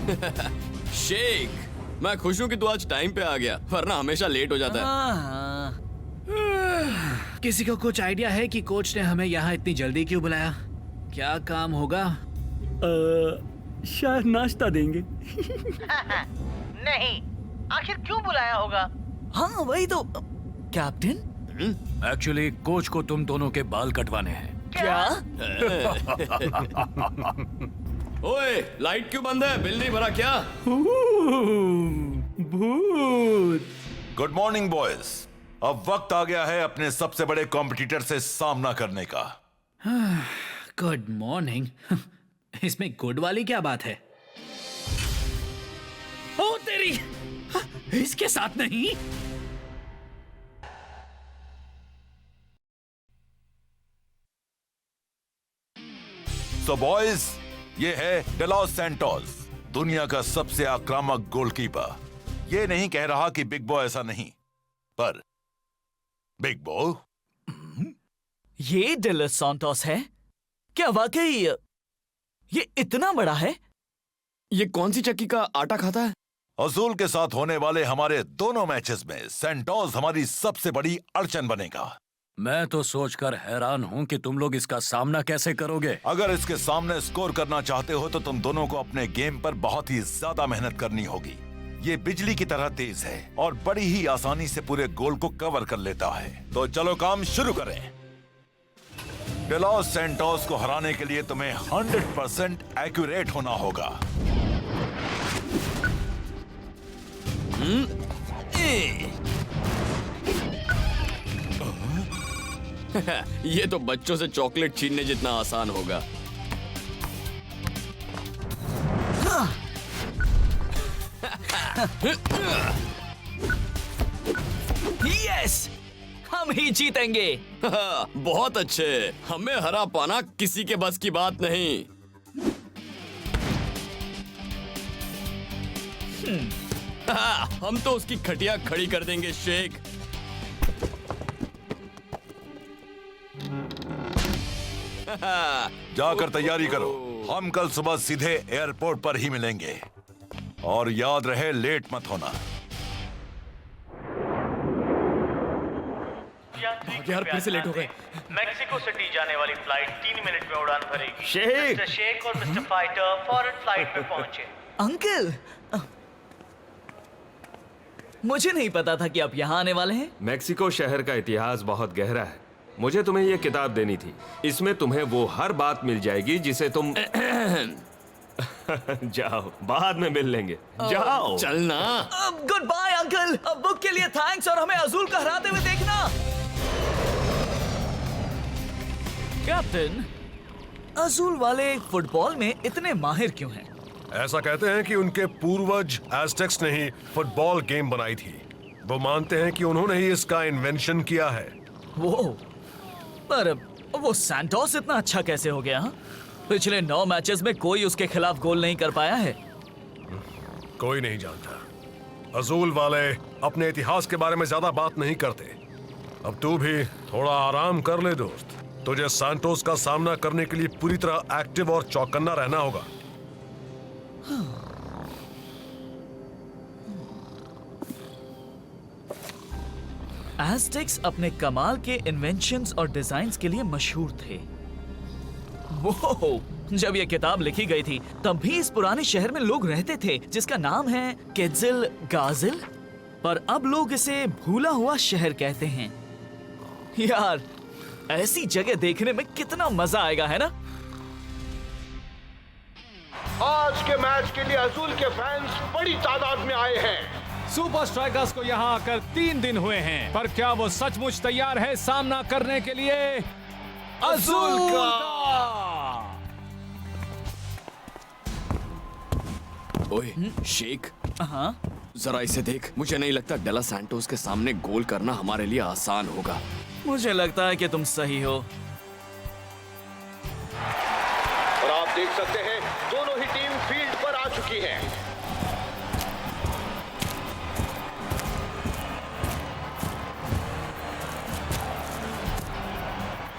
शेख, मैं खुश हूँ कि तू आज टाइम पे आ गया, वरना हमेशा लेट हो जाता है। किसी को कुछ आइडिया है कि कोच ने हमें यहाँ इतनी जल्दी क्यों बुलाया? क्या काम होगा? शायद नाश्ता देंगे। नहीं, आखिर क्यों बुलाया होगा? हाँ वही तो कैप्टन। एक्चुअली कोच को तुम दोनों के बाल कटवाने हैं। क्या? ओए, लाइट क्यों बंद है? बिल नहीं भरा क्या? भूत। Good morning boys. अब वक्त आ गया है अपने सबसे बड़े कॉम्पिटिटर से सामना करने का। Good morning. इसमें गुड वाली क्या बात है? ओ तेरी, इसके साथ नहीं। सो बॉयज, ये है डेलॉस सैंटोस, दुनिया का सबसे आक्रामक गोलकीपर। ये नहीं कह रहा कि बिग बॉय ऐसा नहीं, पर बिग बॉय। ये डेलॉस सैंटोस है क्या? वाकई ये इतना बड़ा है? ये कौन सी चक्की का आटा खाता है? अजूल के साथ होने वाले हमारे दोनों मैचेस में सैंटोस हमारी सबसे बड़ी अड़चन बनेगा। मैं तो सोचकर हैरान हूँ कि तुम लोग इसका सामना कैसे करोगे। अगर इसके सामने स्कोर करना चाहते हो तो तुम दोनों को अपने गेम पर बहुत ही ज्यादा मेहनत करनी होगी। ये बिजली की तरह तेज है और बड़ी ही आसानी से पूरे गोल को कवर कर लेता है। तो चलो काम शुरू करें। डेलॉस सैंटोस को हराने के लिए तुम्हें 100% एक्यूरेट होना होगा। ये तो बच्चों से चॉकलेट छीनने जितना आसान होगा। यस, हम ही जीतेंगे। बहुत अच्छे, हमें हरा पाना किसी के बस की बात नहीं। हम तो उसकी खटिया खड़ी कर देंगे शेख। जाकर तैयारी करो, हम कल सुबह सीधे एयरपोर्ट पर ही मिलेंगे। और याद रहे, लेट मत होना। यार फिर से लेट हो गए। मेक्सिको सिटी जाने वाली फ्लाइट 3 मिनट में उड़ान भरेगी। शेख! मिस्टर शेख और मिस्टर फाइटर फौरन फ्लाइट पे पहुंचे। अंकल, मुझे नहीं पता था कि आप यहाँ आने वाले हैं। मेक्सिको शहर का इतिहास बहुत गहरा है। मुझे तुम्हें यह किताब देनी थी। इसमें तुम्हें वो हर बात मिल जाएगी जिसे तुम जाओ, बाद में मिल लेंगे। जाओ। चलना। Good bye uncle. अब बुक के लिए थैंक्स और हमें अजूल को हराते हुए देखना। कैप्टन, अजूल वाले फुटबॉल में इतने माहिर क्यों हैं? ऐसा कहते हैं कि उनके पूर्वज एज़टेक्स ने ही फुटबॉल गेम बनाई थी। वो मानते हैं कि उन्होंने ही इसका इन्वेंशन किया है। पर वो सैंटोस इतना अच्छा कैसे हो गया? पिछले 9 मैचेस में कोई उसके खिलाफ गोल नहीं कर पाया है। कोई नहीं जानता। अजूल वाले अपने इतिहास के बारे में ज्यादा बात नहीं करते। अब तू भी थोड़ा आराम कर ले दोस्त। तुझे सैंटोस का सामना करने के लिए पूरी तरह एक्टिव और चौकन्ना रहना होगा। एज़टेक्स अपने कमाल के इन्वेंशंस और डिजाइन्स के लिए मशहूर थे। वो जब ये किताब लिखी गई थी तब भी इस पुराने शहर में लोग रहते थे जिसका नाम है केजिल गाजिल, पर अब लोग इसे भूला हुआ शहर कहते हैं। यार, ऐसी जगह देखने में कितना मजा आएगा, है ना? आज के मैच के लिए अजूल के फैंस बड़ी तादाद में आए हैं। सुपर स्ट्राइकर्स को यहाँ आकर 3 दिन हुए हैं, पर क्या वो सचमुच तैयार है सामना करने के लिए अजूल का? ओए शेख, हाँ, जरा इसे देख। मुझे नहीं लगता डेलॉस सैंटोस के सामने गोल करना हमारे लिए आसान होगा। मुझे लगता है कि तुम सही हो। और आप देख सकते हैं दोनों ही टीम फील्ड पर आ चुकी है।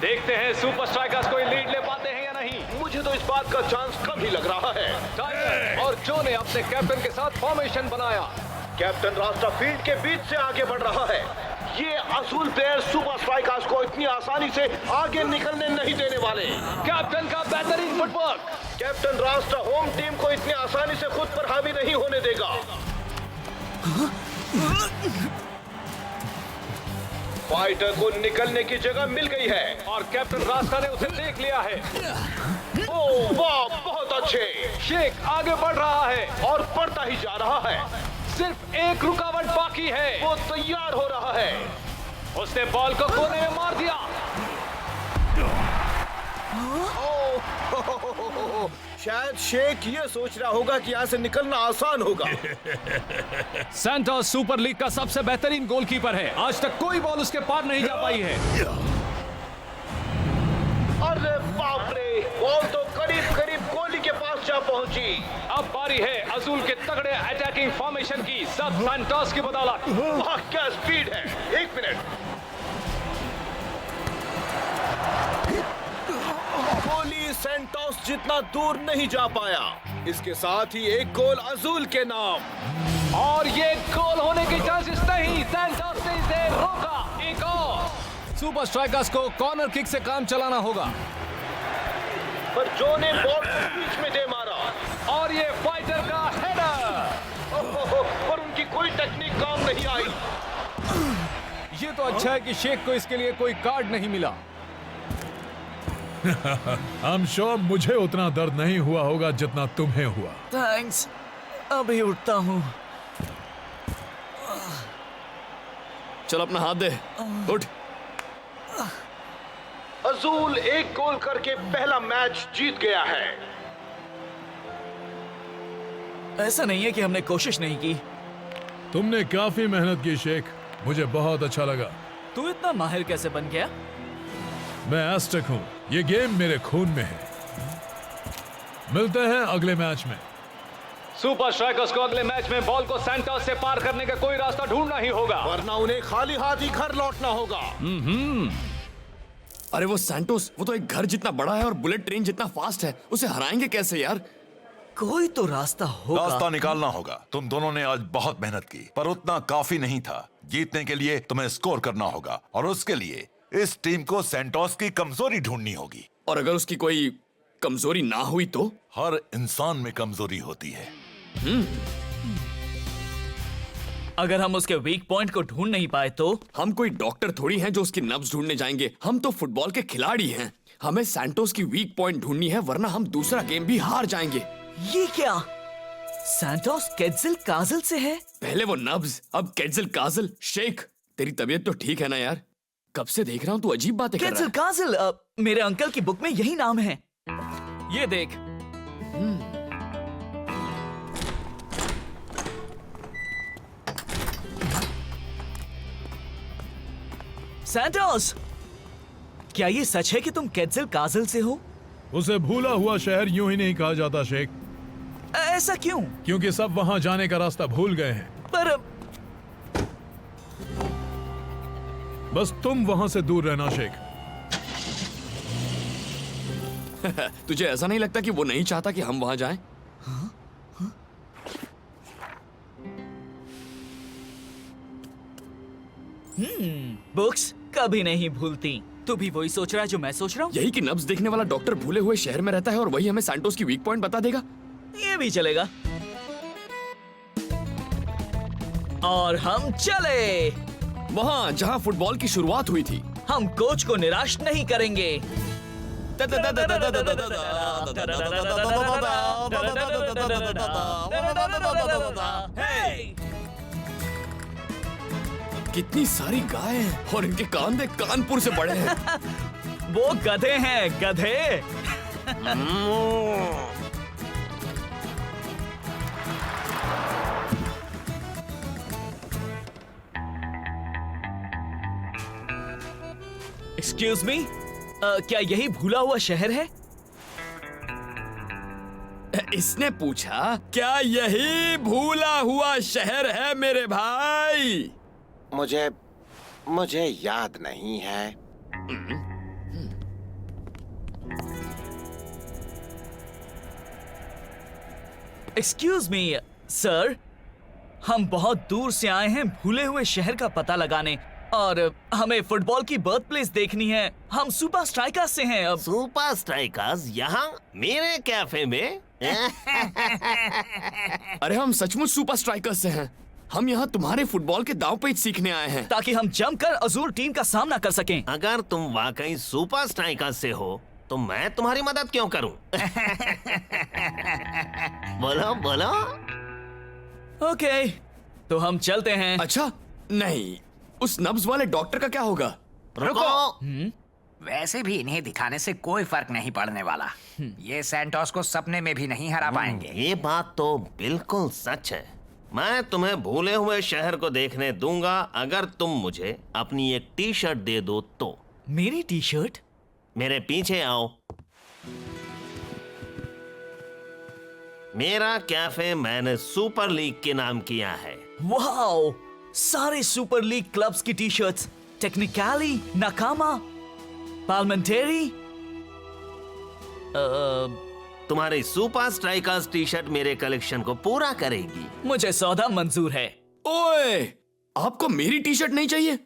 देखते हैं सुपर स्ट्राइकर्स कोई लीड ले पाते हैं या नहीं। मुझे तो इस बात का चांस कम ही लग रहा है। टाइगर और जो ने अपने कैप्टन के साथ फॉर्मेशन बनाया। कैप्टन रास्ता फील्ड के बीच से आगे बढ़ रहा है। ये असूल प्लेयर सुपर स्ट्राइकर्स को इतनी आसानी से आगे निकलने नहीं देने वाले। कैप्टन का बेहतरीन फुटवर्क। कैप्टन रास्ता होम टीम को इतनी आसानी से खुद पर हावी नहीं होने देगा। फाइटर को निकलने की जगह मिल गई है और कैप्टन रास्ता ने उसे देख लिया है। ओह वाह, बहुत अच्छे। शेख आगे बढ़ रहा है और बढ़ता ही जा रहा है। सिर्फ एक रुकावट बाकी है। वो तैयार हो रहा है। उसने बॉल को कोने में मार दिया। शायद शेख ये सोच रहा होगा कि यहाँ से निकलना आसान होगा। सैंटोस सुपर लीग का सबसे बेहतरीन गोलकीपर है। आज तक कोई बॉल उसके पार नहीं जा पाई है। अरे बाप रे, बॉल तो करीब करीब गोली के पास जा पहुंची। अब बारी है अजूल के तगड़े अटैकिंग फॉर्मेशन की, सब सैंटोस की बदौलत। वाह क्या स्पीड है। एक मिनट, गोली सैंटोस जितना दूर नहीं जा पाया। इसके साथ ही एक गोल अजूल के नाम। और ये गोल होने के चांसेस नहीं। सैंटोस ने इसे रोका। एक और सुपर स्ट्राइकर्स को कॉर्नर किक से काम चलाना होगा। पर जो ने बॉल को बीच में दे मारा। और ये फाइटर का हेडर। पर उनकी कोई टेक्निक काम नहीं आई। ये तो अच्छा है कि शेख को इसके लिए कोई कार्ड नहीं मिला। I'm sure मुझे उतना दर्द नहीं हुआ होगा जितना तुम्हें हुआ। थैंक्स, अभी उठता हूँ। चल अपना हाथ दे, उठ। अजूल एक गोल करके पहला मैच जीत गया है। ऐसा नहीं है कि हमने कोशिश नहीं की। तुमने काफी मेहनत की शेख, मुझे बहुत अच्छा लगा। तू इतना माहिर कैसे बन गया? मैं एस्टेक हूँ, ये गेम मेरे खून में है। मिलते हैं अगले मैच में। सुपर स्ट्राइकर्स को अगले मैच में बॉल को सैंटोस से पार करने का कोई रास्ता ढूंढना ही होगा, वरना उन्हें खाली हाथ ही घर लौटना होगा। अरे वो सैंटोस, वो तो एक घर जितना बड़ा है और बुलेट ट्रेन जितना फास्ट है। उसे हराएंगे कैसे यार? कोई तो रास्ता होगा। रास्ता निकालना होगा। तुम दोनों ने आज बहुत मेहनत की, पर उतना काफी नहीं था। जीतने के लिए तुम्हें स्कोर करना होगा और उसके लिए इस टीम को सैंटोस की कमजोरी ढूंढनी होगी। और अगर उसकी कोई कमजोरी ना हुई तो? हर इंसान में कमजोरी होती है। अगर हम उसके वीक पॉइंट को ढूंढ नहीं पाए तो? हम कोई डॉक्टर थोड़ी हैं जो उसकी नब्ज ढूंढने जाएंगे। हम तो फुटबॉल के खिलाड़ी हैं। हमें सैंटोस की वीक पॉइंट ढूंढनी है, वरना हम दूसरा गेम भी हार जाएंगे। ये क्या? सैंटोस केट्जिल काजल से है? पहले वो नब्ज, अब केट्जिल काजल। शेख, तेरी तबीयत तो ठीक है ना यार? कब से देख रहा हूँ तू अजीब बातें कर रहा केट्जिल काजल मेरे अंकल की बुक में यही नाम है। ये देख। सैंटोस, क्या ये सच है कि तुम केट्जिल काजल से हो? उसे भूला हुआ शहर यूं ही नहीं कहा जाता शेख। ऐसा क्यों? क्योंकि सब वहां जाने का रास्ता भूल गए हैं। पर बस तुम वहां से दूर रहना शेख। तुझे ऐसा नहीं लगता कि वो नहीं चाहता कि हम वहां जाएं? बुक्स कभी नहीं भूलती। तू भी वही सोच रहा है जो मैं सोच रहा हूँ? यही कि नब्ज देखने वाला डॉक्टर भूले हुए शहर में रहता है और वही हमें सैंटोस की वीक पॉइंट बता देगा। ये भी चलेगा। और हम चले वहां जहां फुटबॉल की शुरुआत हुई थी। हम कोच को निराश नहीं करेंगे। कितनी सारी गाय हैं और इनके कान देख, कानपुर से बड़े हैं। वो गधे हैं, गधे। एक्सक्यूज मी, क्या यही भूला हुआ शहर है? इसने पूछा, क्या यही भूला हुआ शहर है मेरे भाई? मुझे याद नहीं है। एक्सक्यूज मी सर, हम बहुत दूर से आए हैं भूले हुए शहर का पता लगाने, और हमें फुटबॉल की बर्थ प्लेस देखनी है। हम सुपर स्ट्राइकर्स से हैं। अब सुपर स्ट्राइकर्स यहाँ मेरे कैफे में? अरे हम सचमुच सुपर स्ट्राइकर्स से हैं। हम यहाँ तुम्हारे फुटबॉल के दांव पेच सीखने आए हैं, ताकि हम जमकर अजूर टीम का सामना कर सकें। अगर तुम वाकई सुपर स्ट्राइकर्स से हो तो मैं तुम्हारी मदद क्यों करूं? बोलो बोलो। ओके, तो हम चलते हैं। अच्छा नहीं, उस नब्ज वाले डॉक्टर का क्या होगा? रुको। वैसे भी इन्हें दिखाने से कोई फर्क नहीं पड़ने वाला। ये सैंटोस को सपने में भी नहीं हरा पाएंगे। ये बात तो बिल्कुल सच है। मैं तुम्हें भूले हुए शहर को देखने दूंगा अगर तुम मुझे अपनी एक टी शर्ट दे दो तो। मेरी टी शर्ट? मेरे पीछे आओ। मेरा कैफे मैंने सुपर लीग के नाम किया है। वाओ, सारे सुपर लीग क्लब्स की टी शर्ट्स, टेक्निकली, नाकामा, पार्लियामेंट्री। तुम्हारी सुपर स्ट्राइकर्स टी शर्ट मेरे कलेक्शन को पूरा करेगी। मुझे सौदा मंजूर है। ओए, आपको मेरी टी शर्ट नहीं चाहिए?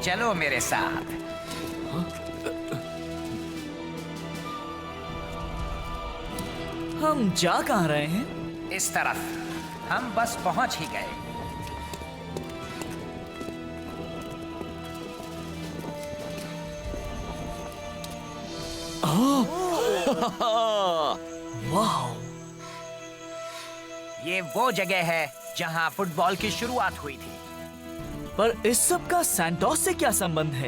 चलो मेरे साथ। हम जा कहाँ रहे हैं? इस तरफ। हम बस पहुंच ही गए। वाह, ये वो जगह है जहां फुटबॉल की शुरुआत हुई थी। पर इस सब का सैंटोस से क्या संबंध है?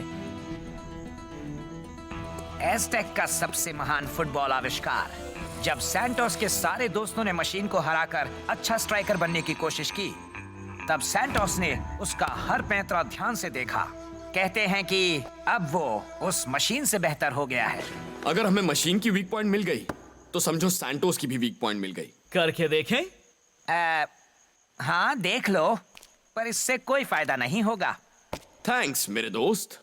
एज़टेक का सबसे महान फुटबॉल आविष्कार। जब सैंटोस के सारे दोस्तों ने मशीन को हराकर अच्छा स्ट्राइकर बनने की कोशिश की, तब सैंटोस ने उसका हर पैंतरा ध्यान से देखा। कहते हैं कि अब वो उस मशीन से बेहतर हो गया है। अगर हमें मशीन की वीक पॉइंट मिल गई तो समझो सैंटोस की भी वीक पॉइंट मिल गई। करके देखें? हाँ देख लो, पर इससे कोई फायदा नहीं होगा। थैंक्स मेरे दोस्त।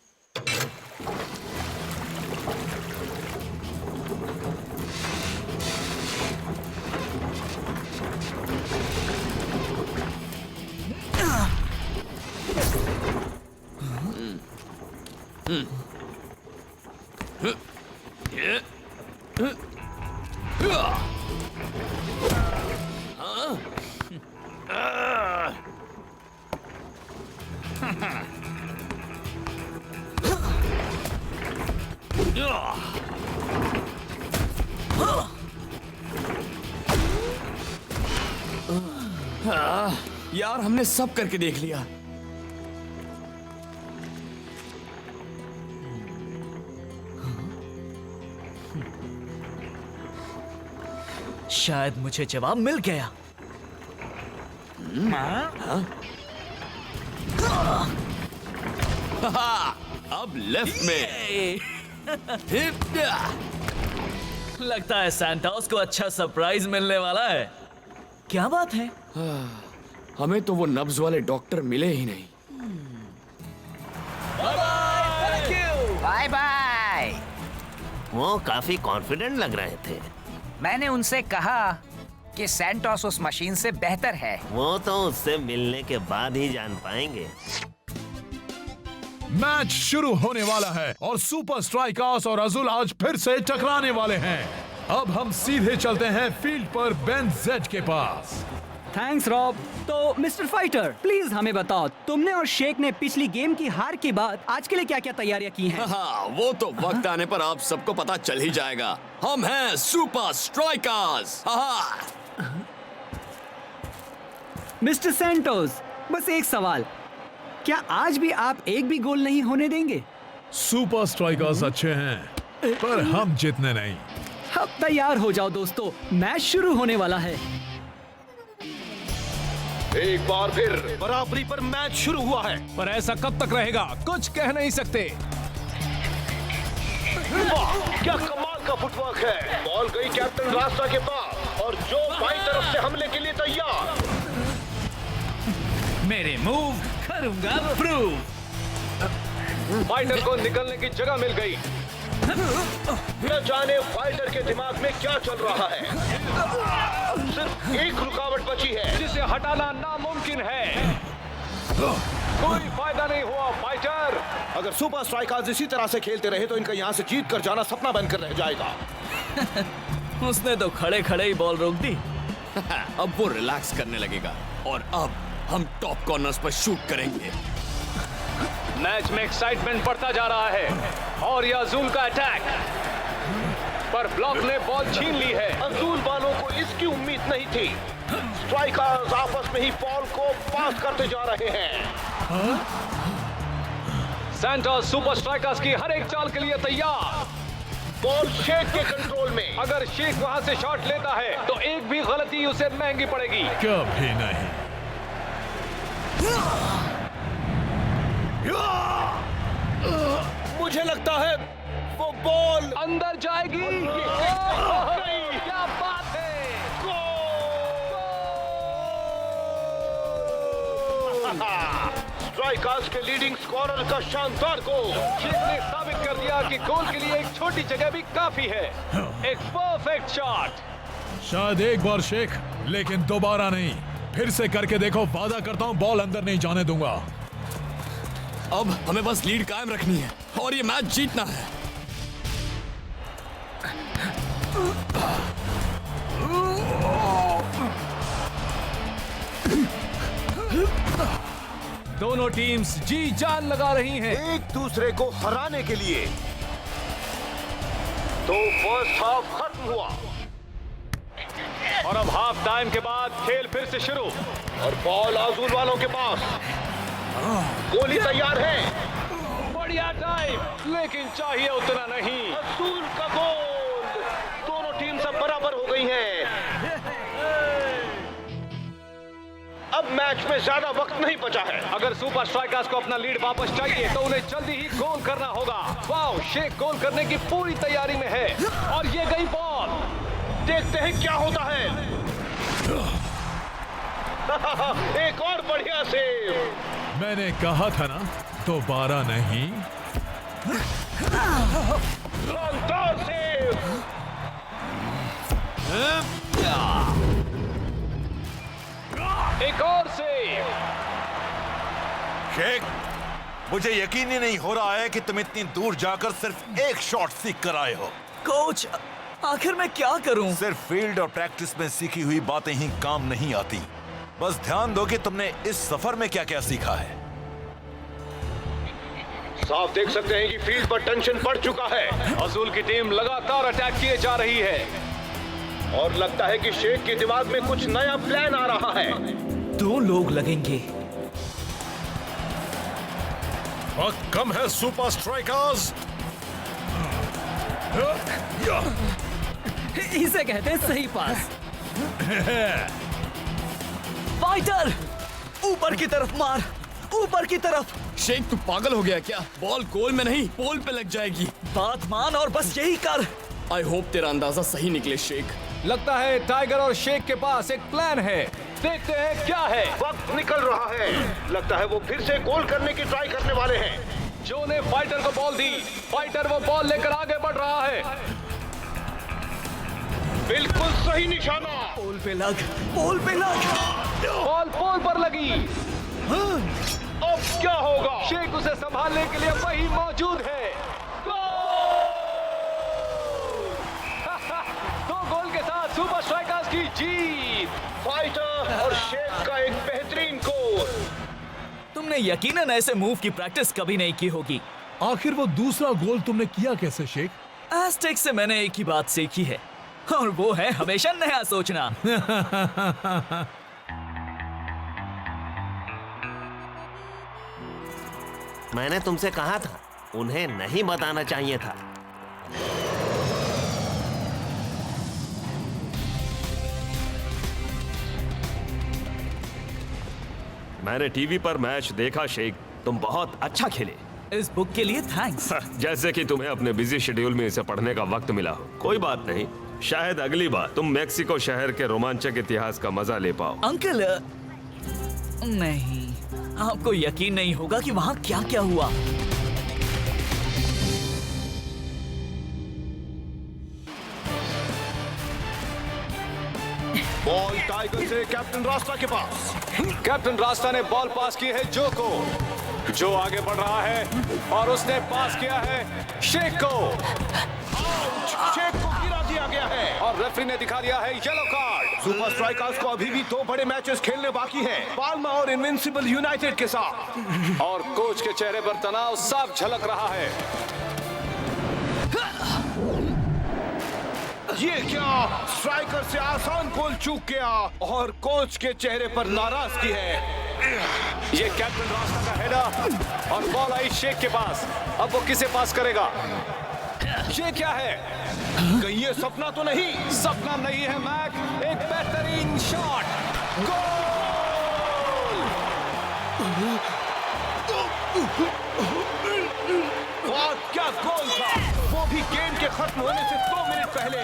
यार हमने सब करके देख लिया। शायद मुझे जवाब मिल गया। अब लेफ्ट में। लगता है सैंटोस को अच्छा सरप्राइज मिलने वाला है। क्या बात है? हमें तो वो नब्ज वाले डॉक्टर मिले ही नहीं। Bye bye. वो काफी कॉन्फिडेंट लग रहे थे। मैंने उनसे कहा कि सैंटोस उस मशीन से बेहतर है। वो तो उससे मिलने के बाद ही जान पाएंगे। मैच शुरू होने वाला है और सुपर स्ट्राइकर्स और अजुल आज फिर से टकराने वाले हैं। अब हम सीधे चलते हैं फील्ड पर बेन जेड के पास। Thanks Rob. तो मिस्टर फाइटर, प्लीज हमें बताओ, तुमने और शेख ने पिछली गेम की हार के बाद आज के लिए क्या क्या तैयारियां की हैं? हाँ, वो तो वक्त आने पर आप सबको पता चल ही जाएगा। हम हैं सुपर स्ट्राइकर्स। मिस्टर सैंटोस, बस एक सवाल, क्या आज भी आप एक भी गोल नहीं होने देंगे? सुपर स्ट्राइकर्स अच्छे हैं पर हम जितने नहीं। अब तैयार हो जाओ दोस्तों, मैच शुरू होने वाला है। एक बार फिर बराबरी पर मैच शुरू हुआ है। पर ऐसा कब तक रहेगा, कुछ कह नहीं सकते। वाह, क्या कमाल का फुटवर्क है। बॉल गई कैप्टन रास्ता के पास और और जो बाई तरफ से हमले के लिए तैयार। मेरे मूव करूंगा प्रूव। फाइटर को निकलने की जगह मिल गई। न जाने फाइटर के दिमाग में क्या चल रहा है। सिर्फ एक रुकावट बची है जिसे हटाना नामुमकिन है। कोई फायदा नहीं हुआ फाइटर। अगर सुपर स्ट्राइकर्स इसी तरह से खेलते रहे तो इनका यहाँ से जीत कर जाना सपना बनकर रह जाएगा। उसने तो खड़े खड़े ही बॉल रोक दी। अब वो रिलैक्स करने लगेगा और अब हम टॉप कॉर्नर्स पर शूट करेंगे। मैच में एक्साइटमेंट बढ़ता जा रहा है और ये अजूल का अटैक, पर ब्लॉक ने बॉल छीन ली है। अजूल वालों को इसकी उम्मीद नहीं थी। स्ट्राइकर्स आपस में ही बॉल को पास करते जा रहे हैं। सैंटोस सुपर स्ट्राइकर्स की हर एक चाल के लिए तैयार। बॉल शेख के कंट्रोल में। अगर शेख वहां से शॉट लेता है तो एक भी गलती उसे महंगी पड़ेगी। कभी नहीं। मुझे लगता है वो बॉल अंदर जाएगी। क्या बात है। स्ट्राइकर्स के लीडिंग स्कोरर का शानदार गोल। शेख ने साबित कर दिया कि गोल के लिए एक छोटी जगह भी काफी है। एक परफेक्ट शॉट। शायद एक बार शेख, लेकिन दोबारा नहीं। फिर से करके देखो, वादा करता हूँ बॉल अंदर नहीं जाने दूंगा। अब हमें बस लीड कायम रखनी है और ये मैच जीतना है। दोनों टीम्स जी जान लगा रही हैं एक दूसरे को हराने के लिए। तो फर्स्ट हाफ खत्म हुआ और अब हाफ टाइम के बाद खेल फिर से शुरू। और बॉल आजूल वालों के पास। गोली तैयार है। बढ़िया टाइम, लेकिन चाहिए उतना नहीं। आजूल का गोल। दोनों टीम सब बराबर हो गई हैं। अब मैच में ज्यादा वक्त नहीं बचा है। अगर सुपर स्ट्राइकर्स को अपना लीड वापस चाहिए तो उन्हें जल्दी ही गोल करना होगा। वाओ, शेख गोल करने की पूरी तैयारी में है और ये गई बॉल। देखते हैं क्या होता है। एक और बढ़िया सेव। मैंने कहा था ना, दोबारा नहीं। शानदार सेव। एक और सेव। शेख, मुझे यकीन ही नहीं हो रहा है कि तुम इतनी दूर जाकर सिर्फ एक शॉट सीख कर आए हो। कोच, आखिर मैं क्या करूं? सिर्फ फील्ड और प्रैक्टिस में सीखी हुई बातें ही काम नहीं आती। बस ध्यान दो कि तुमने इस सफर में क्या क्या सीखा है। साफ देख सकते हैं कि फील्ड पर टेंशन बढ़ चुका है। अजूल की टीम लगातार अटैक किए जा रही है और लगता है कि शेख के दिमाग में कुछ नया प्लान आ रहा है। 2 लोग लगेंगे। वक्त कम है सुपर स्ट्राइकर्स। इसे कहते हैं सही पास। फाइटर, ऊपर की तरफ मार, ऊपर की तरफ। शेख, तू पागल हो गया क्या? बॉल गोल में नहीं, पोल पे लग जाएगी। बात मान और बस यही कर। आई होप तेरा अंदाजा सही निकले शेख। लगता है टाइगर और शेख के पास एक प्लान है। देखते हैं क्या है। वक्त निकल रहा है। लगता है वो फिर से गोल करने की ट्राई करने वाले हैं। जो ने फाइटर को बॉल दी। फाइटर वो बॉल लेकर आगे बढ़ रहा है। बिल्कुल सही निशाना। पोल पे लग, पोल पे लग। बॉल पोल पर लगी। अब क्या होगा? शेख उसे संभालने के लिए वही मौजूद है। दो गोल के साथ सुपर स्ट्राइकर्स की जीत। फाइटर और शेख का एक बेहतरीन गोल। तुमने यकीनन ऐसे मूव की प्रैक्टिस कभी नहीं की होगी। आखिर वो दूसरा गोल तुमने किया कैसे शेख? एज़टेक से मैंने एक ही बात सीखी है और वो है हमेशा नया सोचना। मैंने तुमसे कहा था, उन्हें नहीं बताना चाहिए था। मैंने टीवी पर मैच देखा शेख, तुम बहुत अच्छा खेले। इस बुक के लिए थैंक्स। जैसे कि तुम्हें अपने बिजी शेड्यूल में इसे पढ़ने का वक्त मिला हो। कोई बात नहीं, शायद अगली बार तुम मेक्सिको शहर के रोमांचक इतिहास का मजा ले पाओ। अंकल नहीं, आपको यकीन नहीं होगा कि वहाँ क्या क्या हुआ। बॉल टाइगर से कैप्टन रास्ता के पास। कैप्टन रास्ता ने बॉल पास की है जो को, जो आगे बढ़ रहा है और उसने पास किया है शेख को। शेख को गिरा दिया गया है और रेफरी ने दिखा दिया है येलो कार्ड। सुपर स्ट्राइकर्स को अभी भी 2 बड़े मैचेस खेलने बाकी हैं, पाल्मा और इनविंसिबल यूनाइटेड के साथ। और कोच के चेहरे पर तनाव साफ झलक रहा है। ये क्या, स्ट्राइकर से आसान गोल चूक गया और कोच के चेहरे पर नाराजगी है। ये कैप्टन रास्ता का हेडर और बॉल आई शेख के पास। अब वो किसे पास करेगा? ये क्या है? कहीं ये सपना तो नहीं? सपना नहीं है मैक, एक बेहतरीन शॉट। गोल! क्या गोल था, वो भी गेम के खत्म होने से 2 मिनट पहले।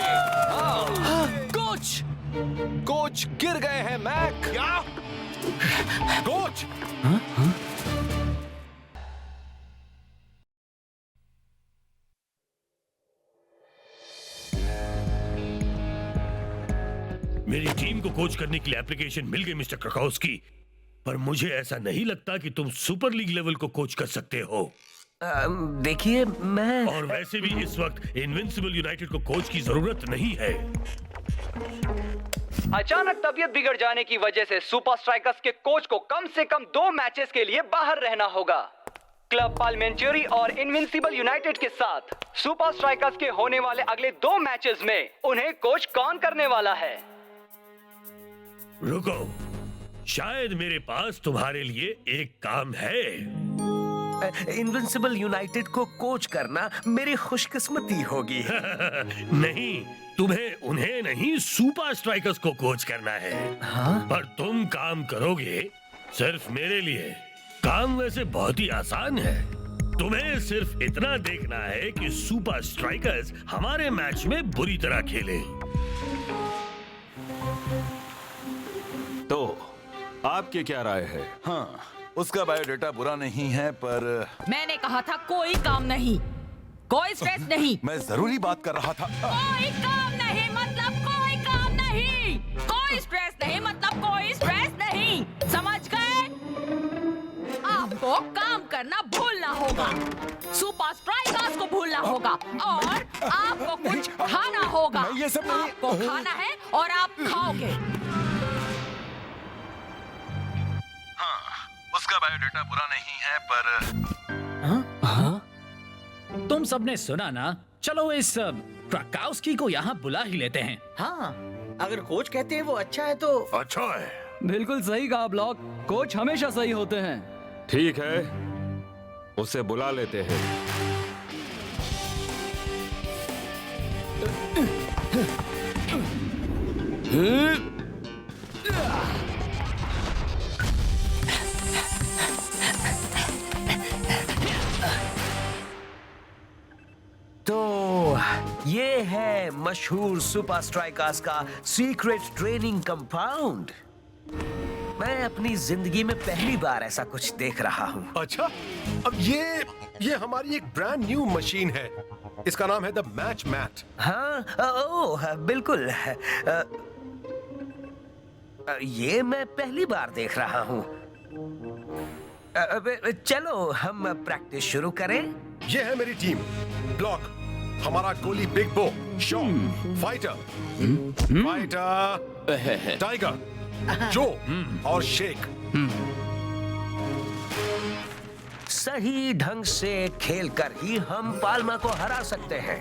कोच गिर गए हैं मैक। क्या कोच? मेरी टीम को कोच करने के लिए एप्लीकेशन मिल गई मिस्टर क्रकाउस्की, पर मुझे ऐसा नहीं लगता कि तुम सुपर लीग लेवल को कोच कर सकते हो। देखिए मैं, और वैसे भी इस वक्त इनविंसिबल यूनाइटेड को कोच की जरूरत नहीं है। अचानक तबीयत बिगड़ जाने की वजह से सुपर स्ट्राइकर्स के कोच को कम से कम 2 मैचेस के लिए बाहर रहना होगा। क्लब पालमेंचेरी और इनविंसिबल यूनाइटेड के साथ सुपर स्ट्राइकर्स के होने वाले अगले 2 मैचेस में उन्हें कोच कौन करने वाला है? रुको, शायद मेरे पास तुम्हारे लिए एक काम है। इनविंसिबल यूनाइटेड को कोच करना मेरी खुशकिस्मती होगी। नहीं, तुम्हें उन्हें नहीं, सुपर स्ट्राइकर्स को कोच करना है। हाँ? पर तुम काम करोगे सिर्फ मेरे लिए। काम वैसे बहुत ही आसान है। तुम्हें सिर्फ इतना देखना है कि सुपर स्ट्राइकर्स हमारे मैच में बुरी तरह खेले। तो आपकी क्या राय है? हाँ, उसका बायोडेटा बुरा नहीं है, पर मैंने कहा था कोई काम नहीं, कोई स्ट्रेस नहीं। मैं जरूरी बात कर रहा था। कोई काम नहीं मतलब कोई काम नहीं, कोई स्ट्रेस नहीं मतलब कोई स्ट्रेस नहीं, समझ गए? आपको काम करना भूलना होगा, सुपर स्ट्राइकर्स को भूलना होगा और आपको कुछ खाना होगा। ये सब नहीं। आपको खाना है और आप खाओगे। उसका बायोडेटा बुरा नहीं है, पर तुम सबने सुना ना? चलो इस क्रकाउस्की को यहाँ बुला ही लेते हैं। हाँ, अगर कोच कहते हैं वो अच्छा है तो अच्छा है। बिल्कुल सही कहा ब्लॉक, कोच हमेशा सही होते हैं। ठीक है, उसे बुला लेते हैं। तो ये है मशहूर सुपर स्ट्राइकर्स का सीक्रेट ट्रेनिंग कंपाउंड। मैं अपनी जिंदगी में पहली बार ऐसा कुछ देख रहा हूँ। अच्छा, अब ये हमारी एक ब्रांड न्यू मशीन है। इसका नाम है द मैच मैट। हाँ, ओह बिल्कुल। ये मैं पहली बार देख रहा हूँ। चलो हम प्रैक्टिस शुरू करें। ये है मेरी टीम। ब्लॉक, हमारा गोली बिग बो, शॉट, फाइटर, टाइगर, जो और शेख। सही ढंग से खेलकर ही हम पाल्मा को हरा सकते हैं।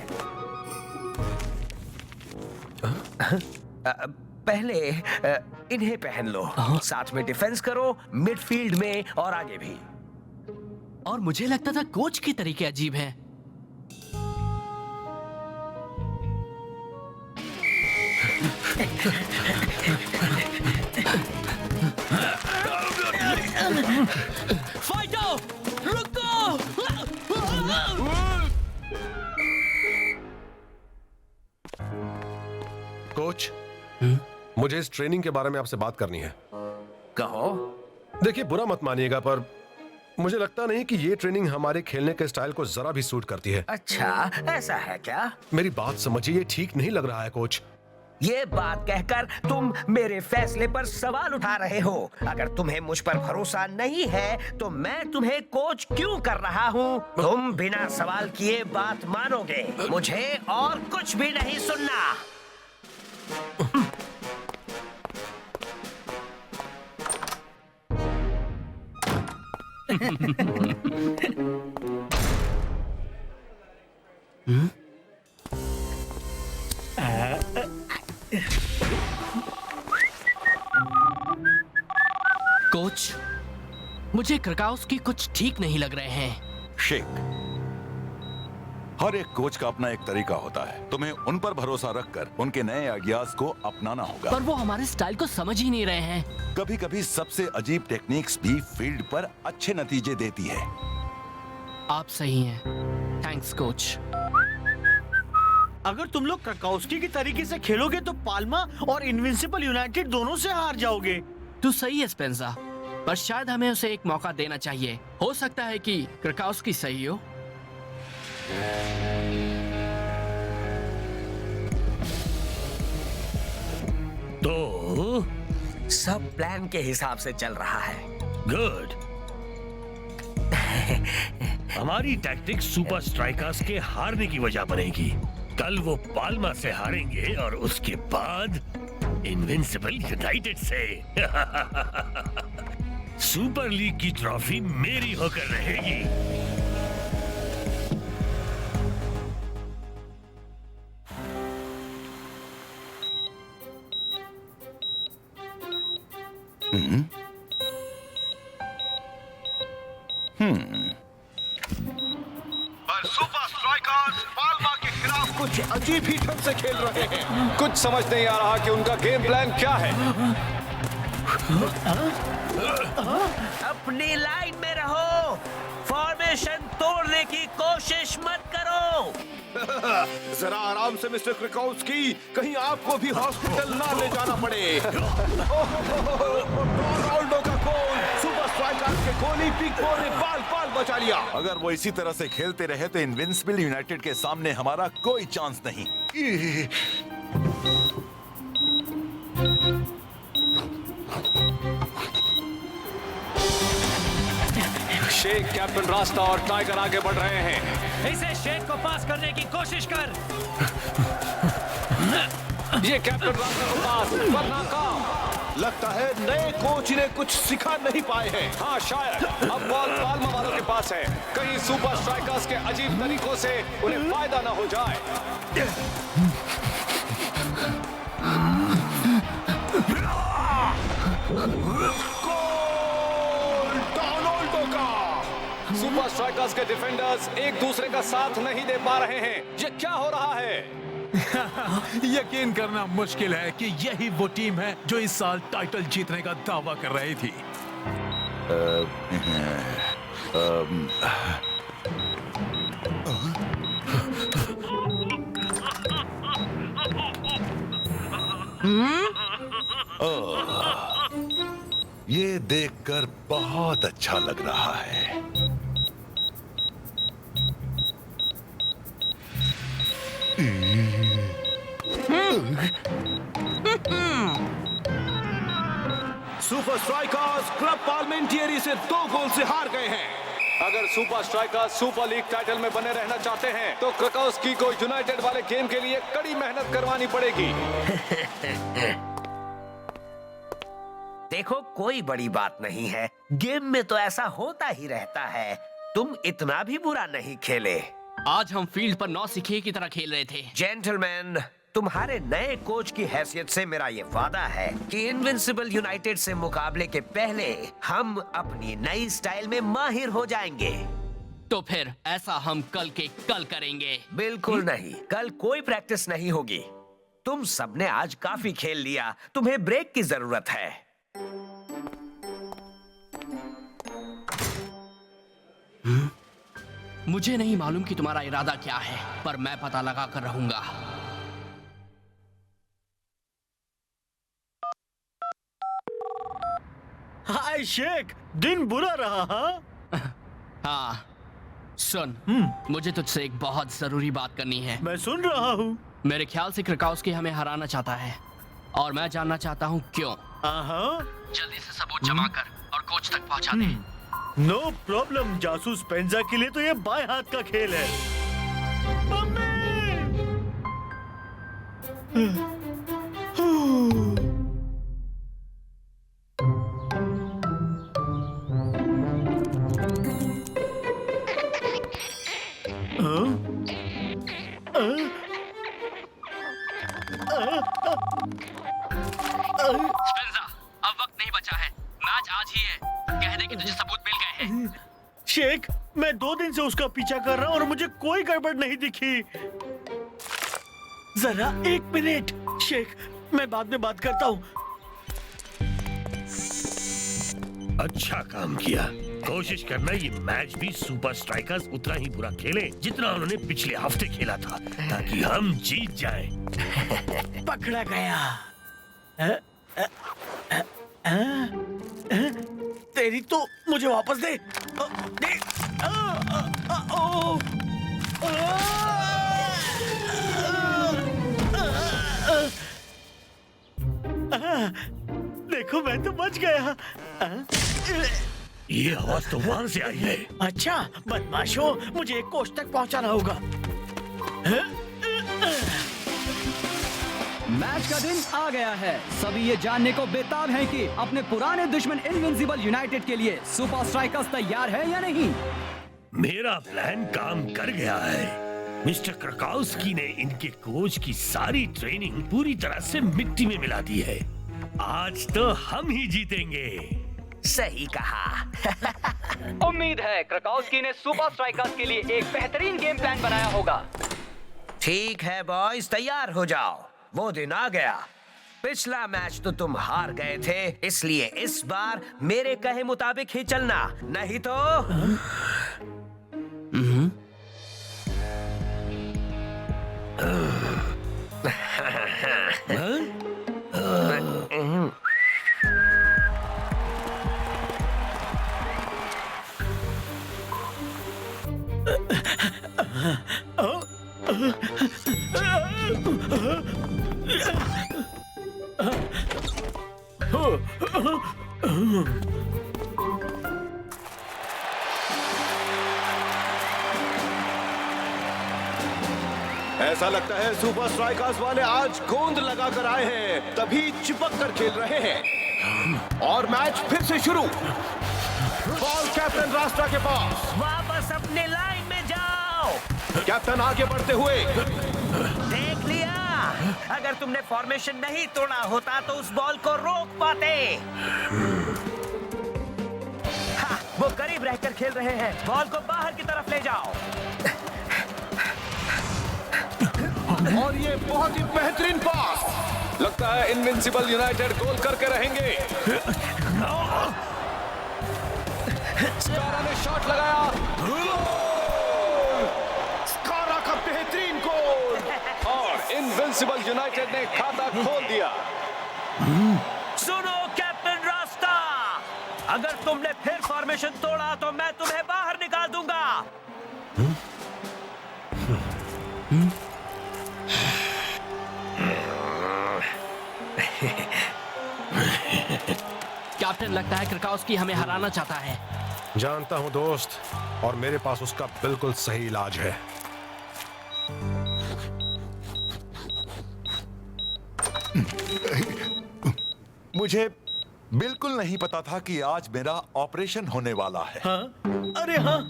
पहले इन्हें पहन लो, साथ में डिफेंस करो, मिडफील्ड में और आगे भी। और मुझे लगता था कोच के तरीके अजीब हैं। फाइटर, रुको! कोच, मुझे इस ट्रेनिंग के बारे में आपसे बात करनी है। कहो। देखिए, बुरा मत मानिएगा, पर मुझे लगता नहीं कि ये ट्रेनिंग हमारे खेलने के स्टाइल को जरा भी सूट करती है। अच्छा, ऐसा है क्या? मेरी बात समझिए, ये ठीक नहीं लग रहा है कोच। ये बात कहकर तुम मेरे फैसले पर सवाल उठा रहे हो। अगर तुम्हें मुझ पर भरोसा नहीं है तो मैं तुम्हें कोच क्यों कर रहा हूँ? तुम बिना सवाल किए बात मानोगे। मुझे और कुछ भी नहीं सुनना। कोच, मुझे क्रकाउस्की कुछ ठीक नहीं लग रहे हैं। शेख, हर एक कोच का अपना एक तरीका होता है। तुम्हें उन पर भरोसा रखकर उनके नए आइडियाज को अपनाना होगा। पर वो हमारे स्टाइल को समझ ही नहीं रहे हैं। कभी कभी सबसे अजीब टेक्निक्स भी फील्ड पर अच्छे नतीजे देती है। आप सही हैं। Thanks coach. अगर तुम लोग क्रकाउस्की की तरीके से खेलोगे तो पाल्मा और इनविंसिबल यूनाइटेड दोनों से हार जाओगे। तू सही है स्पेंजा, पर शायद हमें उसे एक मौका देना चाहिए। हो सकता है कि क्रकाउस्की सही हो। तो सब प्लान के हिसाब से चल रहा है। गुड। हमारी टैक्टिक सुपर स्ट्राइकर्स के हारने की वजह बनेगी। कल वो पाल्मा से हारेंगे और उसके बाद इनविंसिबल यूनाइटेड से। सुपर लीग की ट्रॉफी मेरी होकर रहेगी। पर सुपर स्ट्राइकर्स पाल्मा के खिलाफ कुछ अजीब ही ढंग से खेल रहे हैं। कुछ समझ नहीं आ रहा कि उनका गेम प्लान क्या है। अपनी लाइन में रहो। फॉर्मेशन तोड़ने की कोशिश मत करो। जरा आराम से मिस्टर क्रकाउस्की, कहीं आपको भी हॉस्पिटल ना ले जाना पड़े। रोनाल्डो का गोल, सुपर स्ट्राइकर्स के गोली पिकफोर्ड ने बाल बचा लिया। अगर वो इसी तरह से खेलते रहे तो इनविंसिबल यूनाइटेड के सामने हमारा कोई चांस नहीं। शेख, कैप्टन रास्ता और टाइगर आगे बढ़ रहे हैं। इसे शेख को पास करने की कोशिश कर। ये कैप्टन रास्ता को पास पर नाकाम। लगता है नए कोच ने कुछ सिखा नहीं पाए हैं। हाँ शायद। अब बॉल पाल्मा वालों के पास है। कहीं सुपर स्ट्राइकर्स के अजीब तरीकों से उन्हें फायदा ना हो जाए। रोनाल्डो का। सुपर स्ट्राइकर्स के डिफेंडर्स एक दूसरे का साथ नहीं दे पा रहे हैं। ये क्या हो रहा है? यकीन करना मुश्किल है कि यही वो टीम है जो इस साल टाइटल जीतने का दावा कर रही थी। ये देखकर बहुत अच्छा लग रहा है। सुपर स्ट्राइकर्स क्लब पार्लिमेंटियरी से 2 गोल से हार गए हैं। अगर super strikers super league title में बने रहना चाहते हैं तो क्रकाउस्की को यूनाइटेड वाले गेम के लिए कड़ी मेहनत करवानी पड़ेगी। देखो, कोई बड़ी बात नहीं है। गेम में तो ऐसा होता ही रहता है। तुम इतना भी बुरा नहीं खेले। आज हम फील्ड पर नौसिखिए की तरह खेल रहे थे। जेंटलमैन, तुम्हारे नए कोच की हैसियत से मेरा ये वादा है कि इनविंसिबल यूनाइटेड से मुकाबले के पहले हम अपनी नई स्टाइल में माहिर हो जाएंगे। तो फिर ऐसा हम कल के कल करेंगे। बिल्कुल नहीं, कल कोई प्रैक्टिस नहीं होगी। तुम सबने आज काफी खेल लिया। तुम्हें ब्रेक की जरूरत है। मुझे नहीं मालूम कि तुम्हारा इरादा क्या है, पर मैं पता लगा कर रहूंगा। हाय शेख, दिन बुरा रहा। हाँ सुन, मुझे तुझसे एक बहुत जरूरी बात करनी है। मैं सुन रहा हूँ। मेरे ख्याल से क्रिकाउस्की हमें हराना चाहता है और मैं जानना चाहता हूँ क्यों। जल्दी से सबूत जमा कर और कोच तक पहुँचा दे। नो प्रॉब्लम जासूस पेंजा के लिए तो ये बाएं हाथ का खेल है। स्पेंजा, अब वक्त नहीं बचा है, मैच आज ही है। कह दे कि तुझे सबूत मिल गए हैं। शेख, मैं 2 दिन से उसका पीछा कर रहा हूँ और मुझे कोई गड़बड़ नहीं दिखी। जरा 1 मिनट शेख, मैं बाद में बात करता हूँ। अच्छा काम किया। कोशिश करना ये मैच भी सुपर स्ट्राइकर्स उतना ही बुरा खेले जितना उन्होंने पिछले हफ्ते खेला था, ताकि हम जीत जाएं। पकड़ा गया। तेरी तो मुझे वापस दे। दे। देखो मैं तो बच गया। ये आवाज तो वहां से आई है। अच्छा बदमाशों, मुझे कोच तक पहुंचाना होगा। मैच का दिन आ गया है। सभी ये जानने को बेताब हैं कि अपने पुराने दुश्मन इनविंसिबल यूनाइटेड के लिए सुपर स्ट्राइकर्स तैयार है या नहीं। मेरा प्लान काम कर गया है। मिस्टर क्राकाउस्की ने इनके कोच की सारी ट्रेनिंग पूरी तरह से मिट्टी में मिला दी है। आज तो हम ही जीतेंगे। सही कहा। उम्मीद है क्राकाउस्की ने सुपर स्ट्राइकर्स के लिए एक बेहतरीन गेम प्लान बनाया होगा। ठीक है बॉयज, तैयार हो जाओ। वो दिन आ गया। पिछला मैच तो तुम हार गए थे, इसलिए इस बार मेरे कहे मुताबिक ही चलना, नहीं तो ऐसा लगता है सुपर स्ट्राइकर्स वाले आज गोंद लगाकर आए हैं, तभी चिपक कर खेल रहे हैं। और मैच फिर से शुरू। बॉल कैप्टन रास्ता के पास। वापस अपने लाइन में जाओ। कैप्टन आगे बढ़ते हुए। देख लिया, अगर तुमने फॉर्मेशन नहीं तोड़ा होता तो उस बॉल को रोक पाते। हाँ, वो करीब रहकर खेल रहे हैं। बॉल को बाहर की तरफ ले जाओ। और ये बहुत ही बेहतरीन पास। लगता है इनविंसिबल यूनाइटेड गोल करके रहेंगे। स्कारा ने शॉट लगाया। स्कारा का बेहतरीन गोल और इनविंसिबल यूनाइटेड ने खाता खोल दिया। सुनो कैप्टन रास्ता, अगर तुमने फिर फॉर्मेशन तोड़ा तो मैं तुम्हें बाहर निकाल दूंगा। कैप्टन, लगता है क्राकाउस्की हमें हराना चाहता है। जानता हूं दोस्त, और मेरे पास उसका बिल्कुल सही इलाज है। मुझे बिल्कुल नहीं पता था कि आज मेरा ऑपरेशन होने वाला है। हाँ? अरे हाँ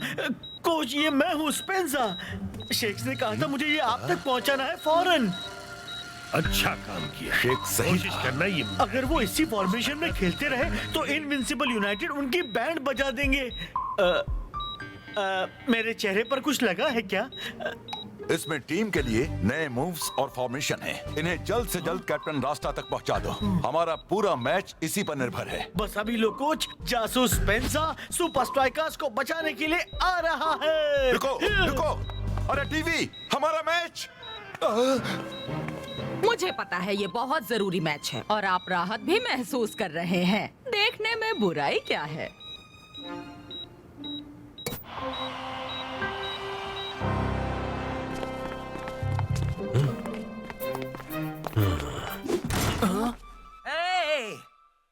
कोच, ये मैं हूँ स्पेंजा। शेख ने कहा था मुझे ये आप तक पहुँचाना है फौरन। अच्छा काम किया। शेख सही कोशिश करना ये। अगर वो इसी फॉर्मेशन में खेलते रहे तो इनविंसिबल यूनाइटेड उनकी बैंड बजा देंगे। मेरे चेहरे पर कुछ लगा है क्या? इसमें टीम के लिए नए मूव्स और फॉर्मेशन है। इन्हें जल्द से जल्द कैप्टन रास्ता तक पहुंचा दो। हमारा पूरा मैच इसी पर निर्भर है। बस अभी लो कोच, जासूस स्पेंजा सुपर स्ट्राइकर्स को बचाने के लिए आ रहा है। रुको रुको, अरे टीवी, हमारा मैच। मुझे पता है ये बहुत जरूरी मैच है और आप राहत भी महसूस कर रहे हैं। देखने में बुराई क्या है?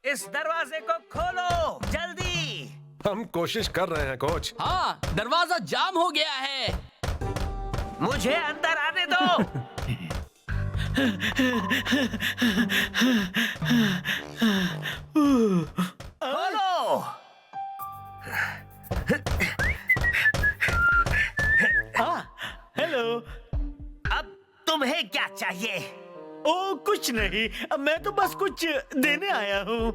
इस दरवाजे को खोलो जल्दी। हम कोशिश कर रहे हैं कोच। हाँ, दरवाजा जाम हो गया है। मुझे अंदर आने दो। खोलो। हेलो। अब तुम्हें क्या चाहिए? ओ कुछ नहीं, अब मैं तो बस कुछ देने आया हूँ।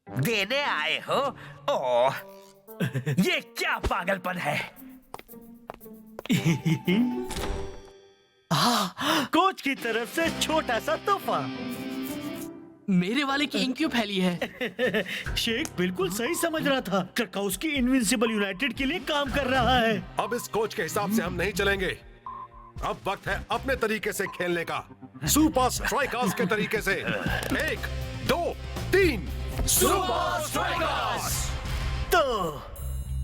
देने आए हो? ओ, ये क्या पागलपन है? कोच की तरफ से छोटा सा तोहफा। मेरे वाले की इंक क्यों फैली है? शेख बिल्कुल सही समझ रहा था। क्रकाउस्की इनविंसिबल यूनाइटेड के लिए काम कर रहा है। अब इस कोच के हिसाब से हम नहीं चलेंगे। अब वक्त है अपने तरीके से खेलने का, सुपर स्ट्राइकर्स के तरीके से। 1, 2, 3 सुपर स्ट्राइकर्स। तो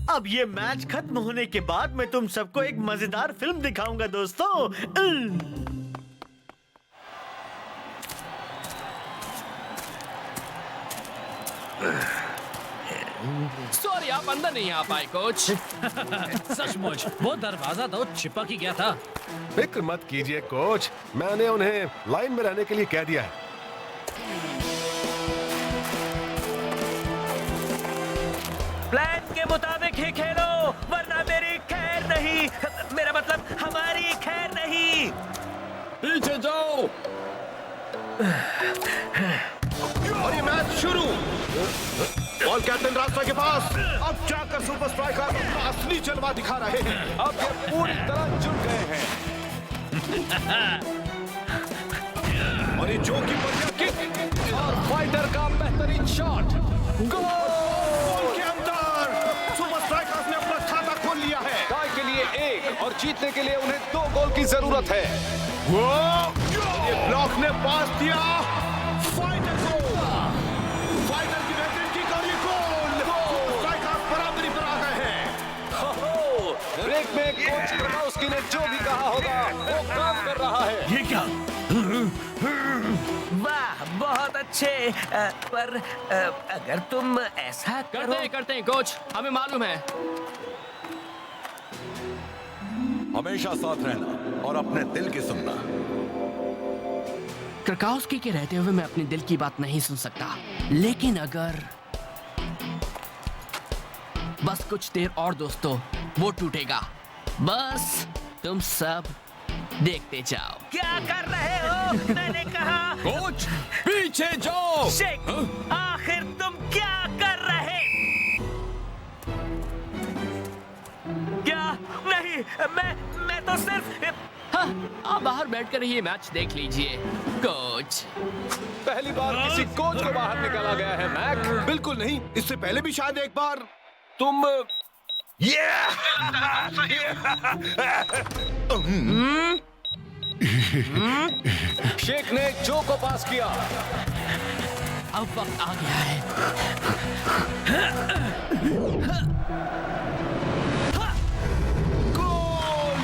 अब ये मैच खत्म होने के बाद मैं तुम सबको एक मजेदार फिल्म दिखाऊंगा दोस्तों। सॉरी, आप अंदर नहीं आ पाए कोच। सचमुच वो दरवाजा तो चिपक ही गया था। फिक्र मत कीजिए कोच, मैंने उन्हें लाइन में रहने के लिए कह दिया है। प्लान के मुताबिक ही खेलो, वरना मेरी खैर नहीं। मेरा मतलब हमारी खैर नहीं। पीछे जाओ। और ये मैच शुरू। बॉल कैप्टन रास्ता के पास। अब जाकर सुपर स्ट्राइकर अपना असली जलवा दिखा रहे हैं। अब ये पूरी तरह जुट गए हैं। और ये जो की बढ़िया किक और फाइटर का बेहतरीन शॉट। गोल के अंदर सुपर स्ट्राइकर्स ने अपना खाता खोल लिया है। टाई के लिए 1 और जीतने के लिए उन्हें 2 गोल की जरूरत है। ये ब्लॉक ने पास दिया फाइटर को। फाइटर की बेहतरीन किक और ये गोल। स्ट्राइकर्स बराबरी पर आ गए हैं। ब्रेक में कोच क्रकाउस्की ने जो भी कहा होगा वो काम कर रहा है। ये क्या? वाह, बहुत अच्छे। पर अगर तुम ऐसा करो। करते हैं कोच, हमें मालूम है। हमेशा साथ रहना और अपने दिल की सुनना। क्रकाउस्की के रहते हुए मैं अपने दिल की बात नहीं सुन सकता, लेकिन अगर बस कुछ देर और दोस्तों, वो टूटेगा। बस तुम सब देखते जाओ। क्या कर रहे हो? मैंने कहा कोच पीछे जाओ। शेख, आखिर तुम क्या कर रहे? क्या नहीं, मैं तो सिर्फ। हाँ, आप बाहर बैठकर ये मैच देख लीजिए कोच। पहली बार किसी कोच को बाहर निकाला गया है मैक। बिल्कुल नहीं, इससे पहले भी शायद एक बार तुम शेख ने जो को पास किया। अब वक्त आ गया है। गोल!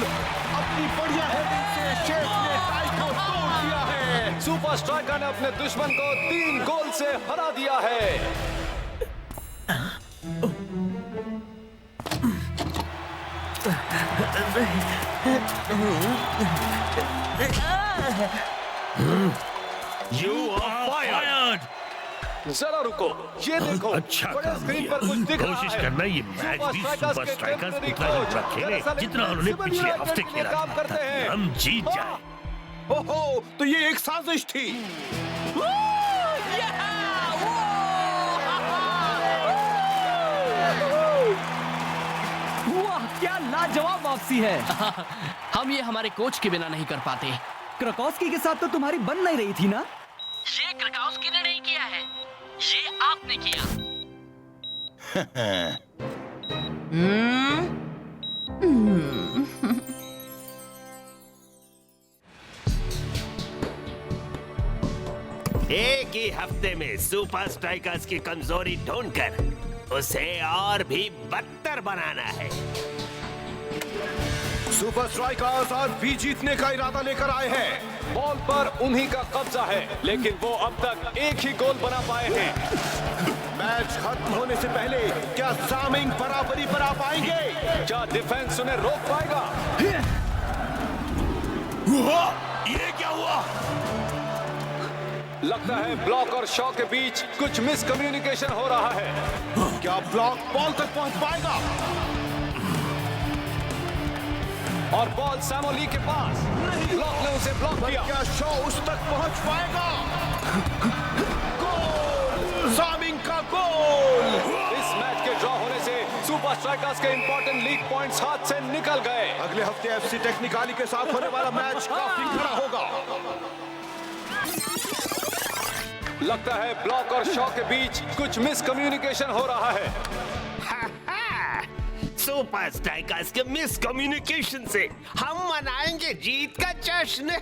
अपनी बढ़िया हेडिंग से शेख ने टाई को तोड़ दिया है। सुपर स्ट्राइकर ने अपने दुश्मन को 3 गोल से हरा दिया है। You are fired! जरा रुको, ये देखो। अच्छा बड़े काम स्क्रीन किया। पर कुछ दिख रहा कोशिश है। करना ये मैच भी सुपर स्ट्राइकर्स उतना ही बुरा खेले जितना उन्होंने पिछले हफ्ते खेला काम करते हैं। हम जीत जाए। ओहो, तो ये एक साजिश थी। वाह, क्या लाजवाब वापसी है। हम ये हमारे कोच के बिना नहीं कर पाते। क्रकाउस्की के साथ तो तुम्हारी बन नहीं रही थी ना? ये क्रकाउस्की ने नहीं किया है, ये आपने किया। एक ही हफ्ते में सुपर स्ट्राइकर्स की कमजोरी ढूंढकर उसे और भी बदतर बनाना है। सुपर स्ट्राइकर्स आज भी जीतने का इरादा लेकर आए हैं। बॉल पर उन्हीं का कब्जा है, लेकिन वो अब तक एक ही गोल बना पाए हैं। मैच खत्म होने से पहले क्या सामिंग बराबरी पर आ पाएंगे? क्या डिफेंस उन्हें रोक पाएगा? ये क्या हुआ? लगता है ब्लॉक और शॉ के बीच कुछ मिसकम्युनिकेशन हो रहा है। क्या ब्लॉक बॉल तक पहुंच पाएगा? और बॉल सैमोली के पास। ब्लॉक ने उसे ब्लॉक किया। क्या शॉ उस तक पहुंच पाएगा? गोल! सामिंग का गोल! इस मैच के ड्रॉ होने से सुपर स्ट्राइकर्स के इंपॉर्टेंट लीग पॉइंट्स हाथ से निकल गए। अगले हफ्ते एफसी टेक्निकाली के साथ होने वाला मैच काफी खड़ा होगा। लगता है ब्लॉक और शॉ के बीच कुछ मिसकम्युनिकेशन हो रहा है। सुपर स्ट्राइकर्स के मिसकम्युनिकेशन से हम मनाएंगे जीत का जश्न।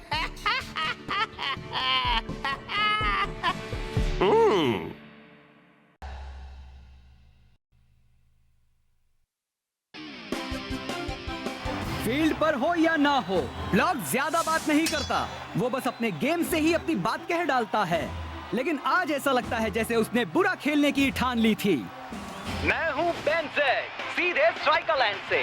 फील्ड पर हो या ना हो, ब्लॉक ज्यादा बात नहीं करता। वो बस अपने गेम से ही अपनी बात कह डालता है। लेकिन आज ऐसा लगता है जैसे उसने बुरा खेलने की ठान ली थी। मैं हूँ बेन ज़ेड, सीधे स्ट्राइकर लैंड से।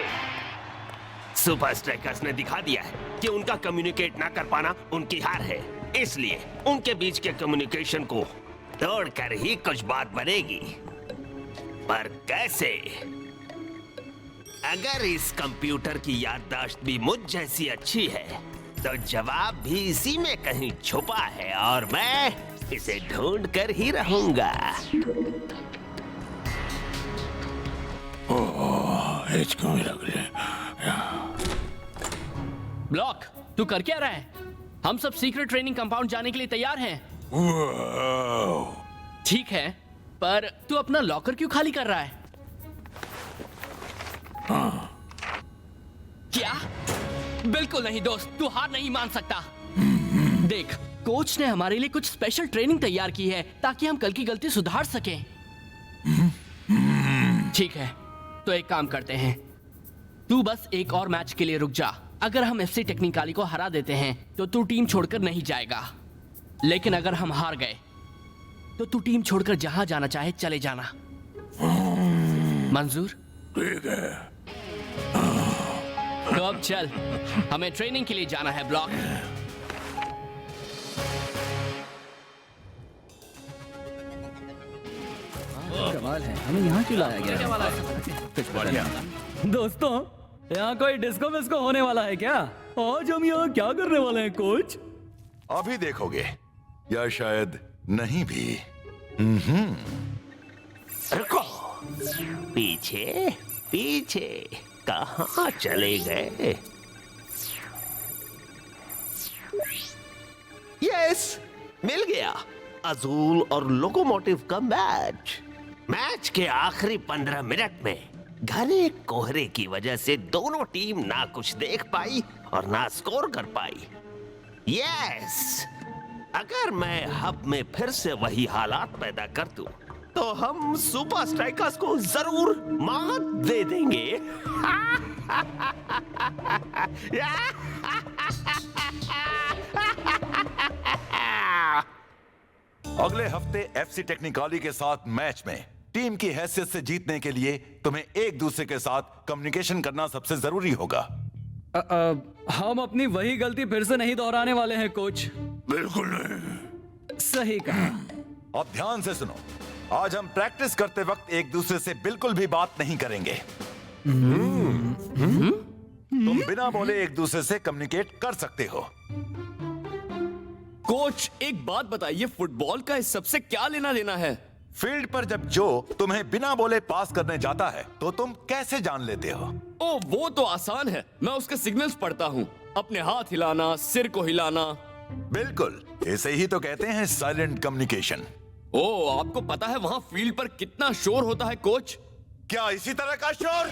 सुपर स्ट्राइकर्स ने दिखा दिया है कि उनका कम्युनिकेट ना कर पाना उनकी हार है। इसलिए उनके बीच के कम्युनिकेशन को तोड़कर ही कुछ बात बनेगी। पर कैसे? अगर इस कंप्यूटर की याददाश्त भी मुझ जैसी अच्छी है तो जवाब भी इसी में कहीं छुपा है और मैं इसे ढूंढ कर ही रहूंगा। ब्लॉक, तू कर क्या रहा है? हम सब सीक्रेट ट्रेनिंग कंपाउंड जाने के लिए तैयार हैं। ठीक है, पर तू अपना लॉकर क्यों खाली कर रहा है? क्या? बिल्कुल नहीं दोस्त, तू हार नहीं मान सकता। देख, कोच ने हमारे लिए कुछ स्पेशल ट्रेनिंग तैयार की है ताकि हम कल की गलती सुधार सकें। ठीक है, तो एक काम करते हैं, तू बस एक और मैच के लिए रुक जा। अगर हम एफसी टेक्निकाली को हरा देते हैं तो तू टीम छोड़कर नहीं जाएगा, लेकिन अगर हम हार गए तो तू टीम छोड़कर जहां जाना चाहे चले जाना। मंजूर? ठीक है। तो अब चल, हमें ट्रेनिंग के लिए जाना है ब्लॉक। कमाल है, हमें यहाँ क्यों लाया गया? दोस्तों, यहाँ कोई डिस्को विस्को होने वाला है क्या? आज हम यहाँ क्या करने वाले हैं कोच? अभी देखोगे, या शायद नहीं भी। रुको, पीछे पीछे कहाँ चले गए? यस, मिल गया। अजूल और लोकोमोटिव का मैच। मैच के आखिरी 15 मिनट में घने कोहरे की वजह से दोनों टीम ना कुछ देख पाई और ना स्कोर कर पाई। यस, अगर मैं हब में फिर से वही हालात पैदा कर दूं, तो हम सुपर स्ट्राइकर्स को जरूर मात दे देंगे। अगले हफ्ते एफसी टेक्निकाली के साथ मैच में टीम की हैसियत से जीतने के लिए तुम्हें एक दूसरे के साथ कम्युनिकेशन करना सबसे जरूरी होगा। हम अपनी वही गलती फिर से नहीं दोहराने वाले हैं कोच। बिल्कुल नहीं। सही कहा। अब ध्यान से सुनो, आज हम प्रैक्टिस करते वक्त एक दूसरे से बिल्कुल भी बात नहीं करेंगे। तुम बिना बोले एक दूसरे से कम्युनिकेट कर सकते हो। कोच, एक बात बताइए, फुटबॉल का इस सबसे क्या लेना देना है? फील्ड पर जब जो तुम्हें बिना बोले पास करने जाता है तो तुम कैसे जान लेते हो? ओ, वो तो आसान है, मैं उसके सिग्नल्स पढ़ता हूँ। अपने हाथ हिलाना, सिर को हिलाना। बिल्कुल, इसे ही तो कहते हैं साइलेंट कम्युनिकेशन। ओ, आपको पता है वहाँ फील्ड पर कितना शोर होता है कोच? क्या इसी तरह का शोर?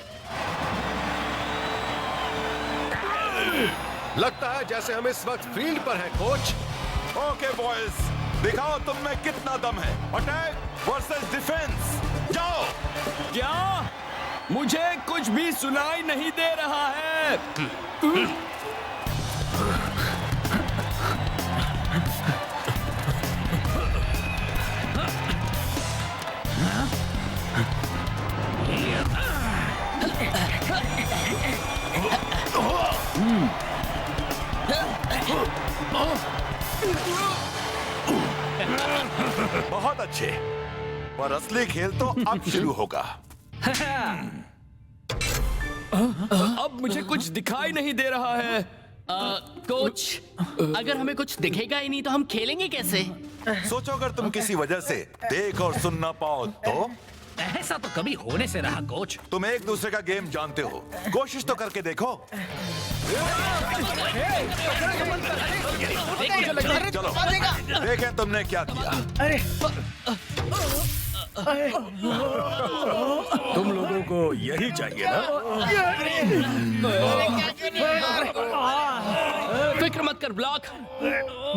लगता है जैसे हम इस वक्त फील्ड पर हैं कोच। ओके बॉयज, दिखाओ तुम में कितना दम है। अटैक वर्सेस डिफेंस, जाओ। क्या? मुझे कुछ भी सुनाई नहीं दे रहा है। बहुत अच्छे, पर असली खेल तो अब शुरू होगा। अब मुझे कुछ दिखाई नहीं दे रहा है। कोच, अगर हमें कुछ दिखेगा ही नहीं तो हम खेलेंगे कैसे? सोचो अगर तुम किसी वजह से देख और सुन ना पाओ तो? ऐसा तो कभी होने से रहा कोच। तुम एक दूसरे का गेम जानते हो, कोशिश तो करके देखो। चलो देखें तुमने क्या किया। तुम लोगों को यही चाहिए ना? फिक्र मत कर ब्लॉक,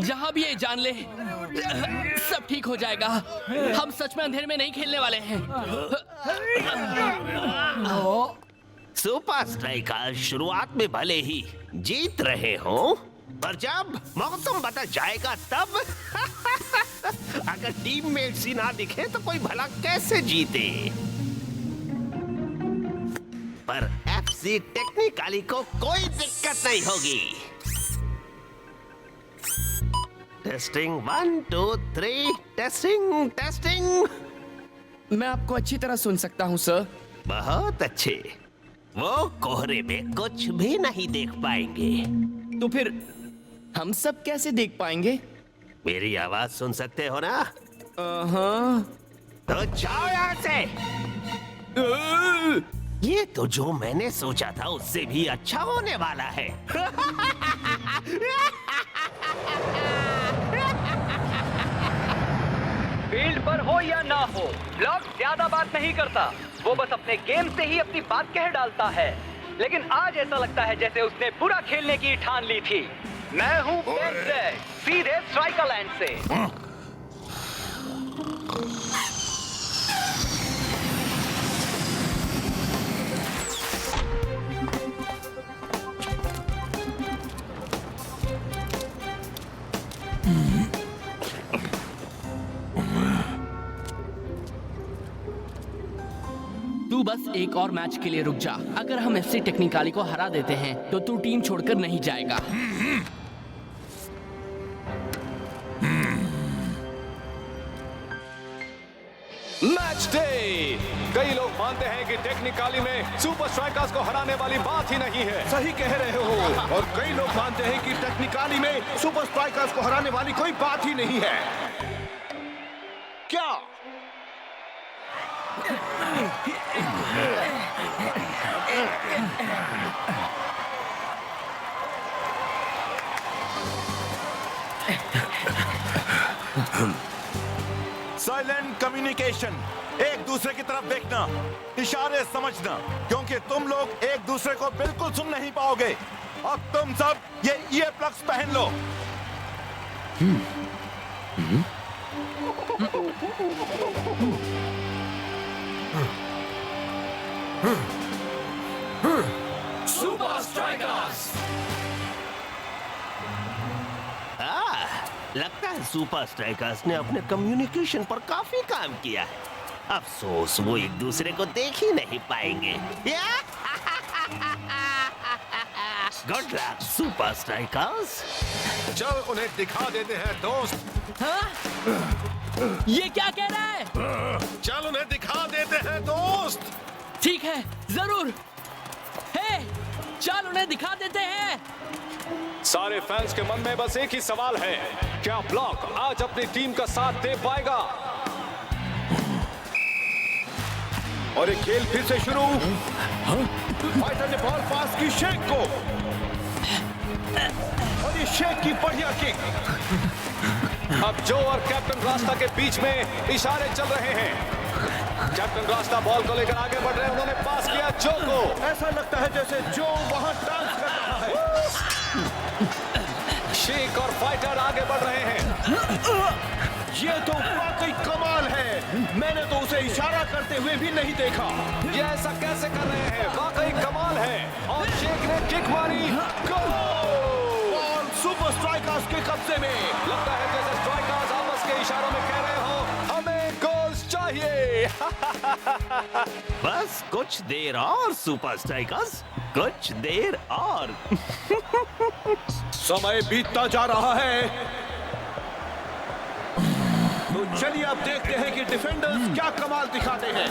जहां भी ये जान ले सब ठीक हो जाएगा। हम सच में अंधेरे में नहीं खेलने वाले हैं। सुपर स्ट्राइकर्स शुरुआत में भले ही जीत रहे हो, पर जब मौसम बदल जाएगा तब अगर टीममेट्स ही ना दिखे तो कोई भला कैसे जीते। पर एफसी टेक्निकली को कोई दिक्कत नहीं होगी। Testing 1 2 3 testing testing. मैं आपको अच्छी तरह सुन सकता हूँ सर। बहुत अच्छे। वो कोहरे में कुछ भी नहीं देख पाएंगे। तो फिर हम सब कैसे देख पाएंगे? मेरी आवाज सुन सकते हो ना? हाँ। तो जाओ यहाँ से। ये तो जो मैंने सोचा था उससे भी अच्छा होने वाला है। फील्ड पर हो या ना हो, ब्लॉक ज्यादा बात नहीं करता। वो बस अपने गेम से ही अपनी बात कह डालता है। लेकिन आज ऐसा लगता है जैसे उसने बुरा खेलने की ठान ली थी। मैं हूँ बेन ज़ेड, सीधे स्ट्राइकर लैंड से। तू बस एक और मैच के लिए रुक जा। अगर हम एफसी टेक्निकाली को हरा देते हैं तो तू टीम छोड़कर नहीं जाएगा। Match day. कई लोग मानते हैं कि टेक्निकली में सुपर स्ट्राइकर्स को हराने वाली बात ही नहीं है। सही कह रहे हो। और कई लोग मानते हैं कि टेक्निकली में सुपर स्ट्राइकर्स को हराने वाली कोई बात ही नहीं है। क्या? साइलेंट कम्युनिकेशन, एक दूसरे की तरफ देखना, इशारे समझना, क्योंकि तुम लोग एक दूसरे को बिल्कुल सुन नहीं पाओगे। अब तुम सब ये ईयर प्लग्स पहन लो। Super strikers. लगता है सुपर स्ट्राइकर्स ने अपने कम्युनिकेशन पर काफी काम किया है। अफसोस वो एक दूसरे को देख ही नहीं पाएंगे। Good luck super strikers. चल उन्हें दिखा देते हैं दोस्त। हाँ? ये क्या कह रहा है? चल उन्हें दिखा देते हैं दोस्त। ठीक है, जरूर। हे, चल उन्हें दिखा देते हैं। सारे फैंस के मन में बस एक ही सवाल है, क्या ब्लॉक आज अपनी टीम का साथ दे पाएगा? और ये खेल फिर से शुरू। फाइटर ने बॉल पास की शेक को, और ये शेक की बढ़िया किक। अब जो और कैप्टन रास्ता के बीच में इशारे चल रहे हैं। कैप्टन रास्ता बॉल को लेकर आगे बढ़ रहे हैं। उन्होंने पास किया जो को। ऐसा लगता है जैसे जो वहां डांस कर रहा है। शेक और फाइटर आगे बढ़ रहे हैं। ये तो वाकई कमाल है। मैंने तो उसे इशारा करते हुए भी नहीं देखा। ये ऐसा कैसे कर रहे हैं? वाकई कमाल है। और शेख ने किक मारी, बॉल सुपर स्ट्राइकर्स के कब्जे में। लगता है जैसे स्ट्राइकर्स आपस के इशारों में कह रहे हो हमें गोल्स चाहिए। बस कुछ देर और सुपर स्ट्राइकर्स, कुछ देर और। समय बीतता जा रहा है, तो चलिए अब देखते हैं कि डिफेंडर्स क्या कमाल दिखाते हैं।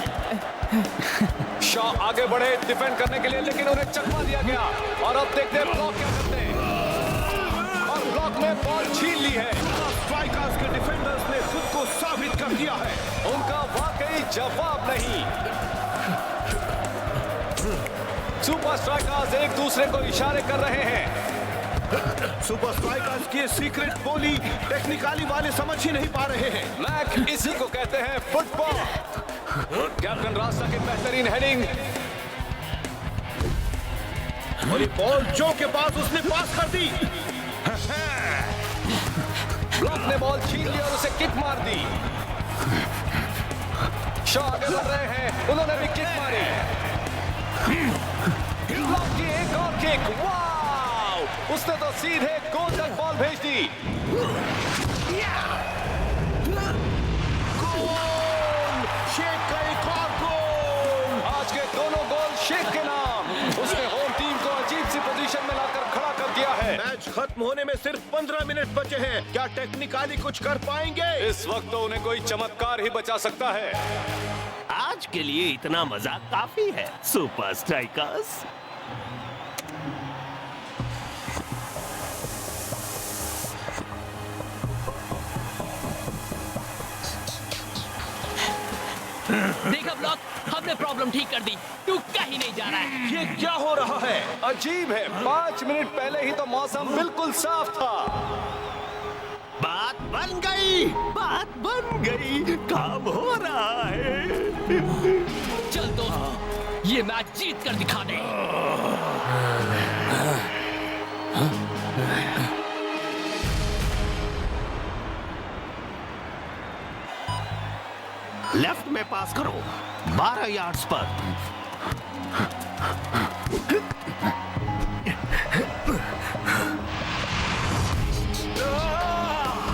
शॉ आगे बढ़े डिफेंड करने के लिए, लेकिन उन्हें चकमा दिया गया। और अब देखते हैं ब्लॉक क्या करते हैं। और ब्लॉक में बॉल छीन ली है। स्ट्राइकर्स के डिफेंडर्स ने खुद को साबित कर दिया है। उनका वाकई जवाब नहीं। सुपर स्ट्राइकर्स एक दूसरे को इशारे कर रहे हैं। सुपर स्ट्राइकर्स की सीक्रेट बोली टेक्निकली वाले समझ ही नहीं पा रहे हैं। मैक, इसी को कहते हैं फुटबॉल। कैप्टन रास्ता की बेहतरीन हेडिंग। और ये बॉल जो के पास उसने पास कर दी। ब्लॉक ने बॉल छीन ली और उसे किक मार दी। शॉ आगे बढ़ रहे हैं, उन्होंने भी किक मारी। ब्लॉक की एक और किक, वाव! उसने तो सीधे गोल तक बॉल भेज दी। गोल! शेख का एक और गोल! आज के दोनों गोल शेख के नाम। उसने होम टीम को अजीब सी पोजीशन में लाकर खड़ा कर दिया है। मैच खत्म होने में सिर्फ 15 मिनट बचे हैं। क्या टेक्निकली कुछ कर पाएंगे? इस वक्त तो उन्हें कोई चमत्कार ही बचा सकता है। आज के लिए इतना मजा काफी है सुपर स्ट्राइकर्स। देखा ब्लॉक, हमने प्रॉब्लम ठीक कर दी। तू कहीं नहीं जा रहा है। ये क्या हो रहा है? अजीब है, 5 मिनट पहले ही तो मौसम बिल्कुल साफ था। बात बन गई, बात बन गई, काम हो रहा है। चल दोस्त, ये मैच जीत कर दिखा दे। लेफ्ट में पास करो, 12 यार्ड्स पर।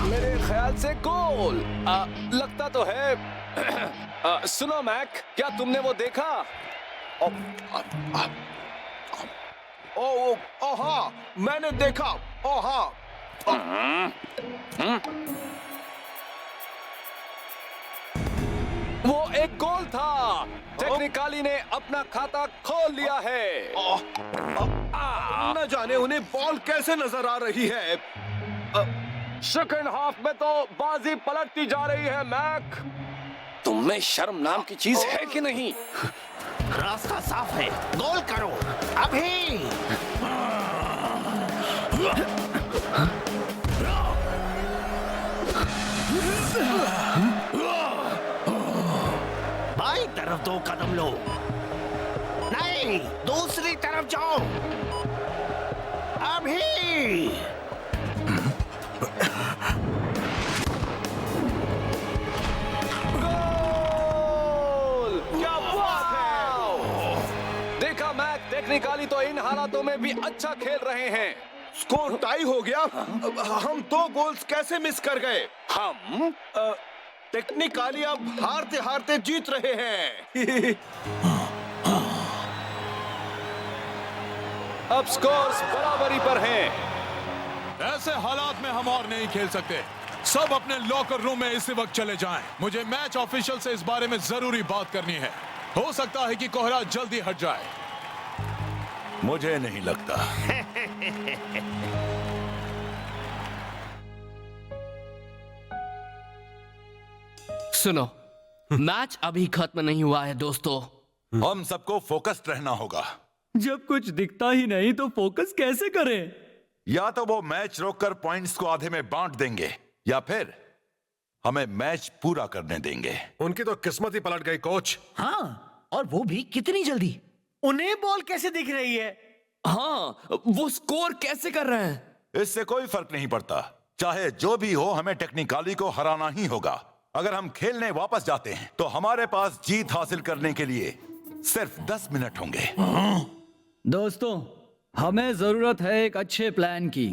मेरे ख्याल से गोल। लगता तो है। सुनो मैक, क्या तुमने वो देखा? ओ हाँ, मैंने देखा। ओ हाँ। वो एक गोल था। टेक्निकली ने अपना खाता खोल लिया है। न जाने उन्हें बॉल कैसे नजर आ रही है। सेकंड हाफ में तो बाजी पलटती जा रही है मैक। तुम में शर्म नाम की चीज है कि नहीं? रास्ता साफ है, गोल करो अभी। बाई तरफ 2 कदम लो। नहीं, दूसरी तरफ जाओ अभी। गोल! क्या बात है! देखा मैक, टेक्निकली तो इन हालातों में भी अच्छा खेल रहे हैं। स्कोर टाई हो गया। हम 2 गोल्स कैसे मिस कर गए? हम टेक्निकली अब हारते हारते जीत रहे हैं। अब स्कोर्स बराबरी पर हैं। ऐसे हालात में हम और नहीं खेल सकते। सब अपने लॉकर रूम में इसी वक्त चले जाएं। मुझे मैच ऑफिशियल से इस बारे में जरूरी बात करनी है। हो सकता है कि कोहरा जल्दी हट जाए। मुझे नहीं लगता। सुनो, मैच अभी खत्म नहीं हुआ है दोस्तों। हम सबको फोकस्ड रहना होगा। जब कुछ दिखता ही नहीं तो फोकस कैसे करें? या तो वो मैच रोककर पॉइंट्स को आधे में बांट देंगे, या फिर हमें मैच पूरा करने देंगे। उनकी तो किस्मत ही पलट गई कोच। हाँ, और वो भी कितनी जल्दी। उन्हें बॉल कैसे दिख रही है? हाँ, वो स्कोर कैसे कर रहे हैं? इससे कोई फर्क नहीं पड़ता। चाहे जो भी हो, हमें टेक्निकाली को हराना ही होगा। अगर हम खेलने वापस जाते हैं तो हमारे पास जीत हासिल करने के लिए सिर्फ 10 मिनट होंगे। दोस्तों, हमें जरूरत है एक अच्छे प्लान की।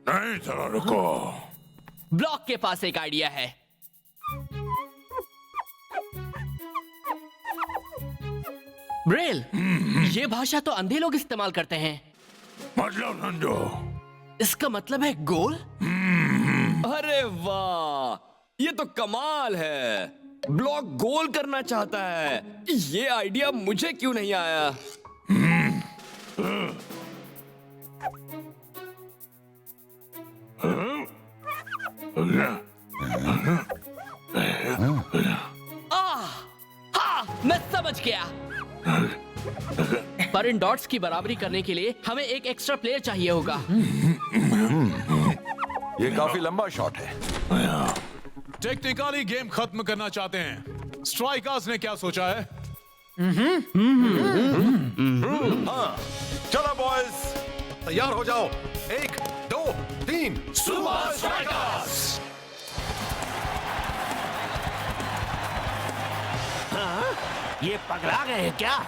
नहीं, जरा रुको। ब्लॉक के पास एक आइडिया है। ब्रेल, ये भाषा तो अंधे लोग इस्तेमाल करते हैं। मतलब समझो। इसका मतलब है गोल? अरे वाह, ये तो कमाल है। ब्लॉक गोल करना चाहता है। ये आइडिया मुझे क्यों नहीं आया? हाँ, मैं समझ गया। पर इन डॉट्स की बराबरी करने के लिए हमें एक एक्स्ट्रा प्लेयर चाहिए होगा। ये काफी लंबा शॉट है। टेक्निकली गेम खत्म करना चाहते हैं। स्ट्राइकर्स ने क्या सोचा है? हाँ, चलो बॉयज, तैयार हो जाओ। 1 2 3 सुपर स्ट्राइकर्स। ये पगला गए हैं क्या?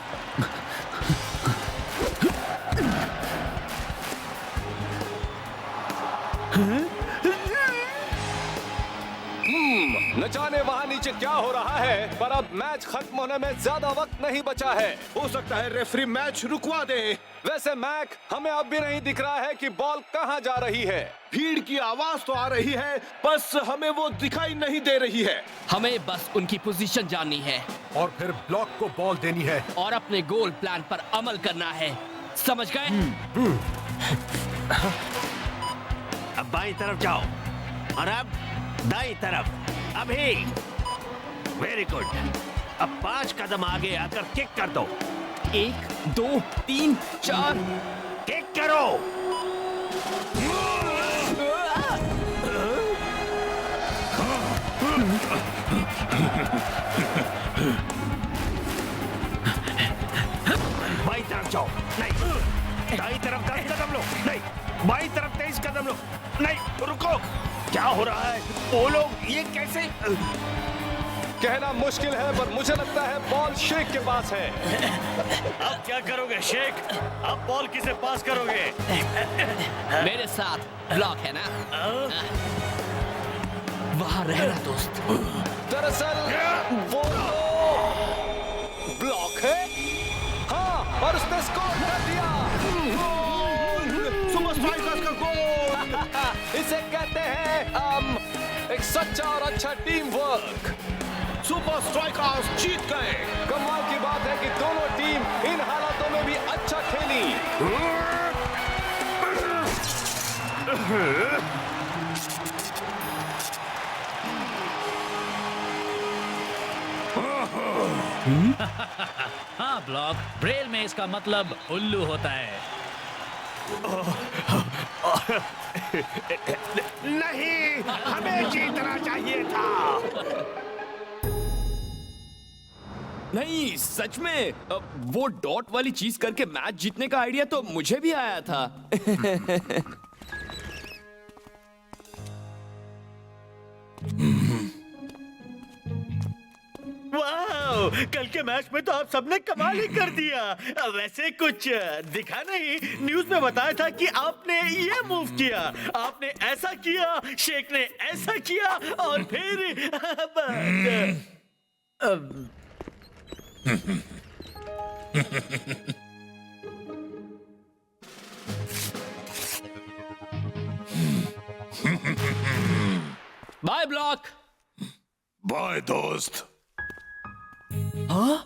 न जाने वहाँ नीचे क्या हो रहा है, पर अब मैच खत्म होने में ज्यादा वक्त नहीं बचा है। हो सकता है रेफरी मैच रुकवा दे। वैसे मैक, हमें अब भी नहीं दिख रहा है कि बॉल कहाँ जा रही है। भीड़ की आवाज तो आ रही है, बस हमें वो दिखाई नहीं दे रही है। हमें बस उनकी पोजीशन जाननी है और फिर ब्लॉक को बॉल देनी है और अपने गोल प्लान पर अमल करना है। समझ गए? अब बाईं तरफ जाओ और अब दाईं तरफ। अभी वेरी गुड। अब 5 कदम आगे आकर किक कर दो। 1 2 3 4 किक करो। बाईं तरफ जाओ। नहीं, दाईं तरफ 10 कदम लो। नहीं, बाईं तरफ 23 कदम लो। नहीं, रुको। क्या हो रहा है? वो लोग ये कैसे? कहना मुश्किल है, पर मुझे लगता है बॉल शेख के पास है। अब क्या करोगे शेख? अब बॉल किसे पास करोगे? मेरे साथ ब्लॉक है ना? वहां रहना दोस्त। दरअसल वो ब्लॉक है। हाँ, और उसने स्कोर कर दिया। सुपर स्ट्राइकर्स का गोल। इसे कहते हैं एक सच्चा और अच्छा टीम वर्क। सुपर स्ट्राइकर्स जीत गए। कमाल की बात है कि दोनों टीम इन हालातों में भी अच्छा खेली। हाँ ब्लॉक, ब्रेल में इसका मतलब उल्लू होता है। नहीं, हमें जीतना चाहिए था। नहीं, सच में वो डॉट वाली चीज करके मैच जीतने का आइडिया तो मुझे भी आया था। वाह, कल के मैच में तो आप सबने कमाल ही कर दिया। वैसे कुछ दिखा नहीं। न्यूज में बताया था कि आपने ये मूव किया, आपने ऐसा किया, शेख ने ऐसा किया और फिर बाय ब्लॉक। बाय दोस्त। हाँ?